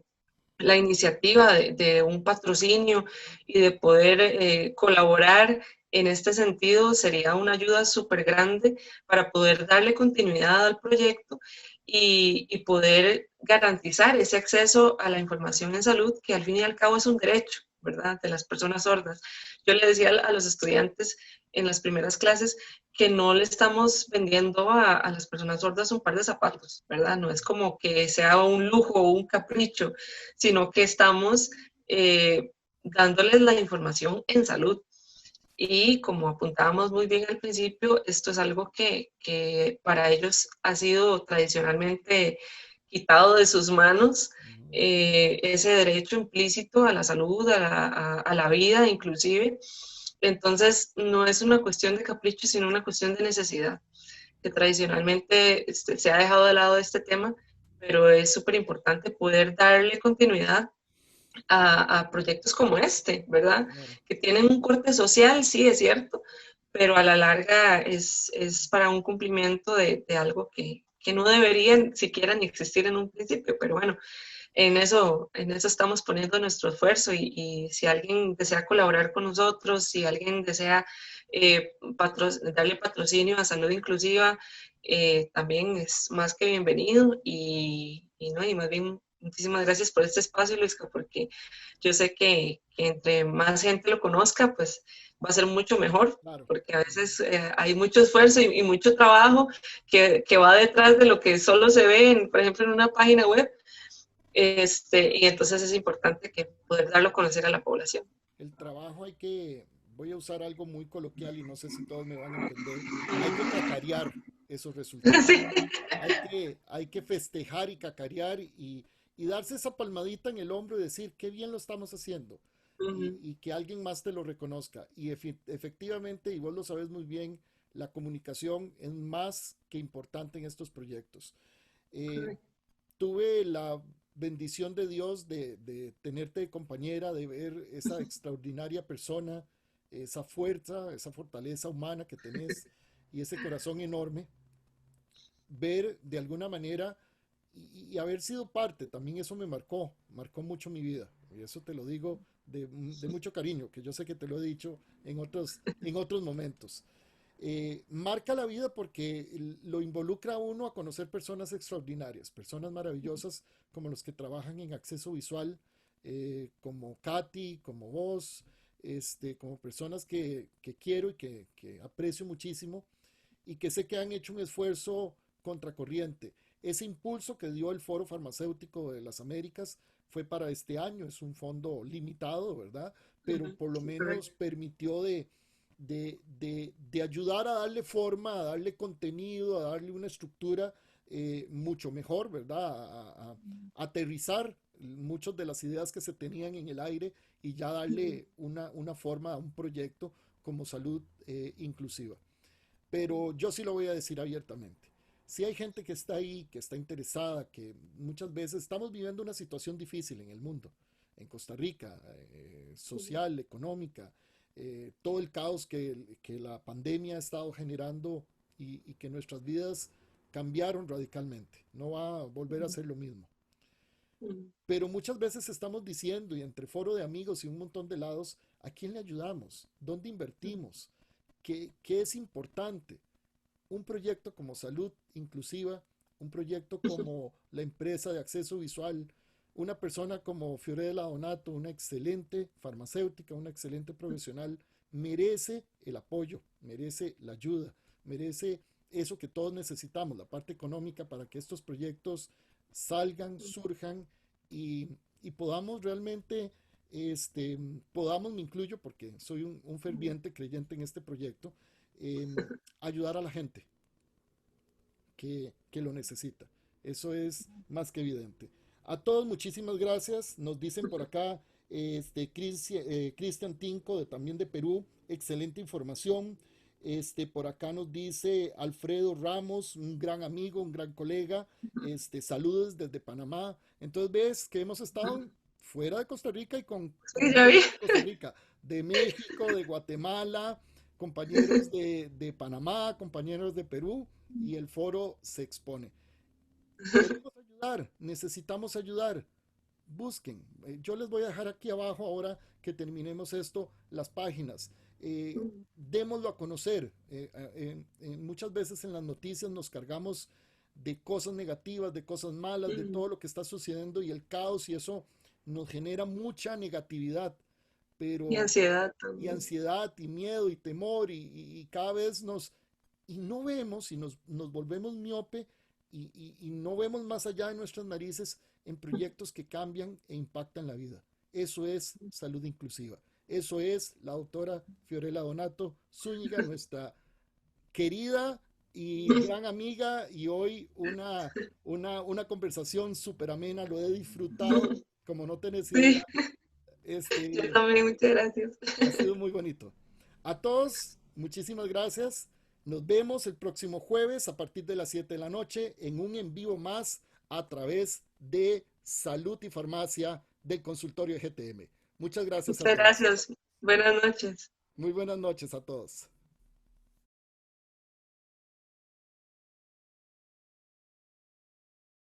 Speaker 2: la iniciativa de un patrocinio y de poder colaborar en este sentido sería una ayuda súper grande para poder darle continuidad al proyecto y poder garantizar ese acceso a la información en salud, que al fin y al cabo es un derecho, ¿verdad?, de las personas sordas. Yo le decía a los estudiantes en las primeras clases que no le estamos vendiendo a las personas sordas un par de zapatos, ¿verdad? No es como que sea un lujo o un capricho, sino que estamos dándoles la información en salud. Y como apuntábamos muy bien al principio, esto es algo que para ellos ha sido tradicionalmente quitado de sus manos,
Speaker 1: Ujú.
Speaker 2: ese derecho implícito a la salud, a la vida inclusive. Entonces, no es una cuestión de capricho, sino una cuestión de necesidad, que tradicionalmente se ha dejado de lado este tema, pero es súper importante poder darle continuidad a proyectos como este, ¿verdad?
Speaker 1: Claro.
Speaker 2: Que tienen un corte social, sí, es cierto, pero a la larga es para un cumplimiento de algo que no debería siquiera ni existir en un principio, pero bueno, en eso estamos poniendo nuestro esfuerzo y si alguien desea colaborar con nosotros, si alguien desea darle patrocinio a Salud Inclusiva, también es más que bienvenido no, y más bien muchísimas gracias por este espacio, Luisca, porque yo sé que entre más gente lo conozca, pues va a ser mucho mejor,
Speaker 1: Claro.
Speaker 2: porque a veces hay mucho esfuerzo y mucho trabajo que va detrás de lo que solo se ve, por ejemplo, en una página web, y entonces es importante que poder darlo a conocer a la población.
Speaker 1: El trabajo hay que, voy a usar algo muy coloquial y no sé si todos me van a entender, hay que cacarear esos resultados.
Speaker 2: Sí.
Speaker 1: Hay que festejar y cacarear y darse esa palmadita en el hombro y decir, qué bien lo estamos haciendo.
Speaker 2: Ujú.
Speaker 1: Y que alguien más te lo reconozca. Y efectivamente, y vos lo sabes muy bien, la comunicación es más que importante en estos proyectos. Eh,
Speaker 2: Correcto.
Speaker 1: Tuve la bendición de Dios de tenerte de compañera, de ver esa extraordinaria persona, esa fuerza, esa fortaleza humana que tenés y ese corazón enorme. Ver de alguna manera y haber sido parte, también eso me marcó mucho mi vida. Y eso te lo digo de mucho cariño, que yo sé que te lo he dicho en otros momentos. Marca la vida porque lo involucra a uno a conocer personas extraordinarias, personas maravillosas como los que trabajan en acceso visual, como Katy, como vos, como personas que quiero y que aprecio muchísimo y que sé que han hecho un esfuerzo contracorriente. Ese impulso que dio el Foro Farmacéutico de las Américas fue para este año, es un fondo limitado, ¿verdad? Pero
Speaker 2: Ujú.
Speaker 1: por lo
Speaker 2: Sí,
Speaker 1: menos
Speaker 2: correcto.
Speaker 1: permitió de ayudar a darle forma, a darle contenido, a darle una estructura mucho mejor, ¿verdad? A aterrizar muchas de las ideas que se tenían en el aire y ya darle una forma a un proyecto como salud inclusiva. Pero yo sí lo voy a decir abiertamente. Si hay gente que está ahí, que está interesada, que muchas veces estamos viviendo una situación difícil en el mundo, en Costa Rica, social, económica, todo el caos que la pandemia ha estado generando y que nuestras vidas cambiaron radicalmente. No va a volver a ser lo mismo.
Speaker 2: Ujú.
Speaker 1: Pero muchas veces estamos diciendo, y entre foro de amigos y un montón de lados, ¿a quién le ayudamos? ¿Dónde invertimos? ¿Qué es importante? Un proyecto como Salud Inclusiva, un proyecto como la empresa de acceso visual, una persona como Fiorella Donato, una excelente farmacéutica, una excelente profesional, merece el apoyo, merece la ayuda, merece eso que todos necesitamos, la parte económica para que estos proyectos salgan, surjan y, y podamos realmente podamos, me incluyo porque soy un ferviente creyente en este proyecto, ayudar a la gente que lo necesita. Eso es más que evidente. A todos, muchísimas gracias. Nos dicen por acá, Cristian Tinco, también de Perú, excelente información. Por acá nos dice Alfredo Ramos, un gran amigo, un gran colega. Saludos desde Panamá. Entonces ves que hemos estado fuera de Costa Rica y con
Speaker 2: Sí, ya vi.
Speaker 1: gente de Costa Rica, de México, de Guatemala, compañeros de Panamá, compañeros de Perú, y el foro se expone. Queremos ayudar, necesitamos ayudar. Busquen. Yo les voy a dejar aquí abajo ahora que terminemos esto, las páginas. Démoslo a conocer. Muchas veces en las noticias nos cargamos de cosas negativas, de cosas malas, de todo lo que está sucediendo y el caos, y eso nos genera mucha negatividad,
Speaker 2: Y
Speaker 1: pero
Speaker 2: ansiedad
Speaker 1: y
Speaker 2: también.
Speaker 1: ansiedad y miedo y temor y cada vez y no vemos y nos volvemos miope y no vemos más allá de nuestras narices en proyectos que cambian e impactan la vida. Eso es salud inclusiva. Eso es la doctora Fiorella Donato Zúñiga, nuestra querida y gran amiga, y hoy una conversación súper amena, lo he disfrutado como no tenés
Speaker 2: Sí,
Speaker 1: idea.
Speaker 2: yo
Speaker 1: Este,
Speaker 2: también, muchas gracias.
Speaker 1: Ha sido muy bonito. A todos, muchísimas gracias. Nos vemos el próximo jueves a partir de las 7 de la noche en un en vivo más a través de Salud y Farmacia del consultorio de GTM. Muchas gracias a
Speaker 2: Muchas
Speaker 1: todos.
Speaker 2: gracias. Buenas noches.
Speaker 1: Muy buenas noches a todos.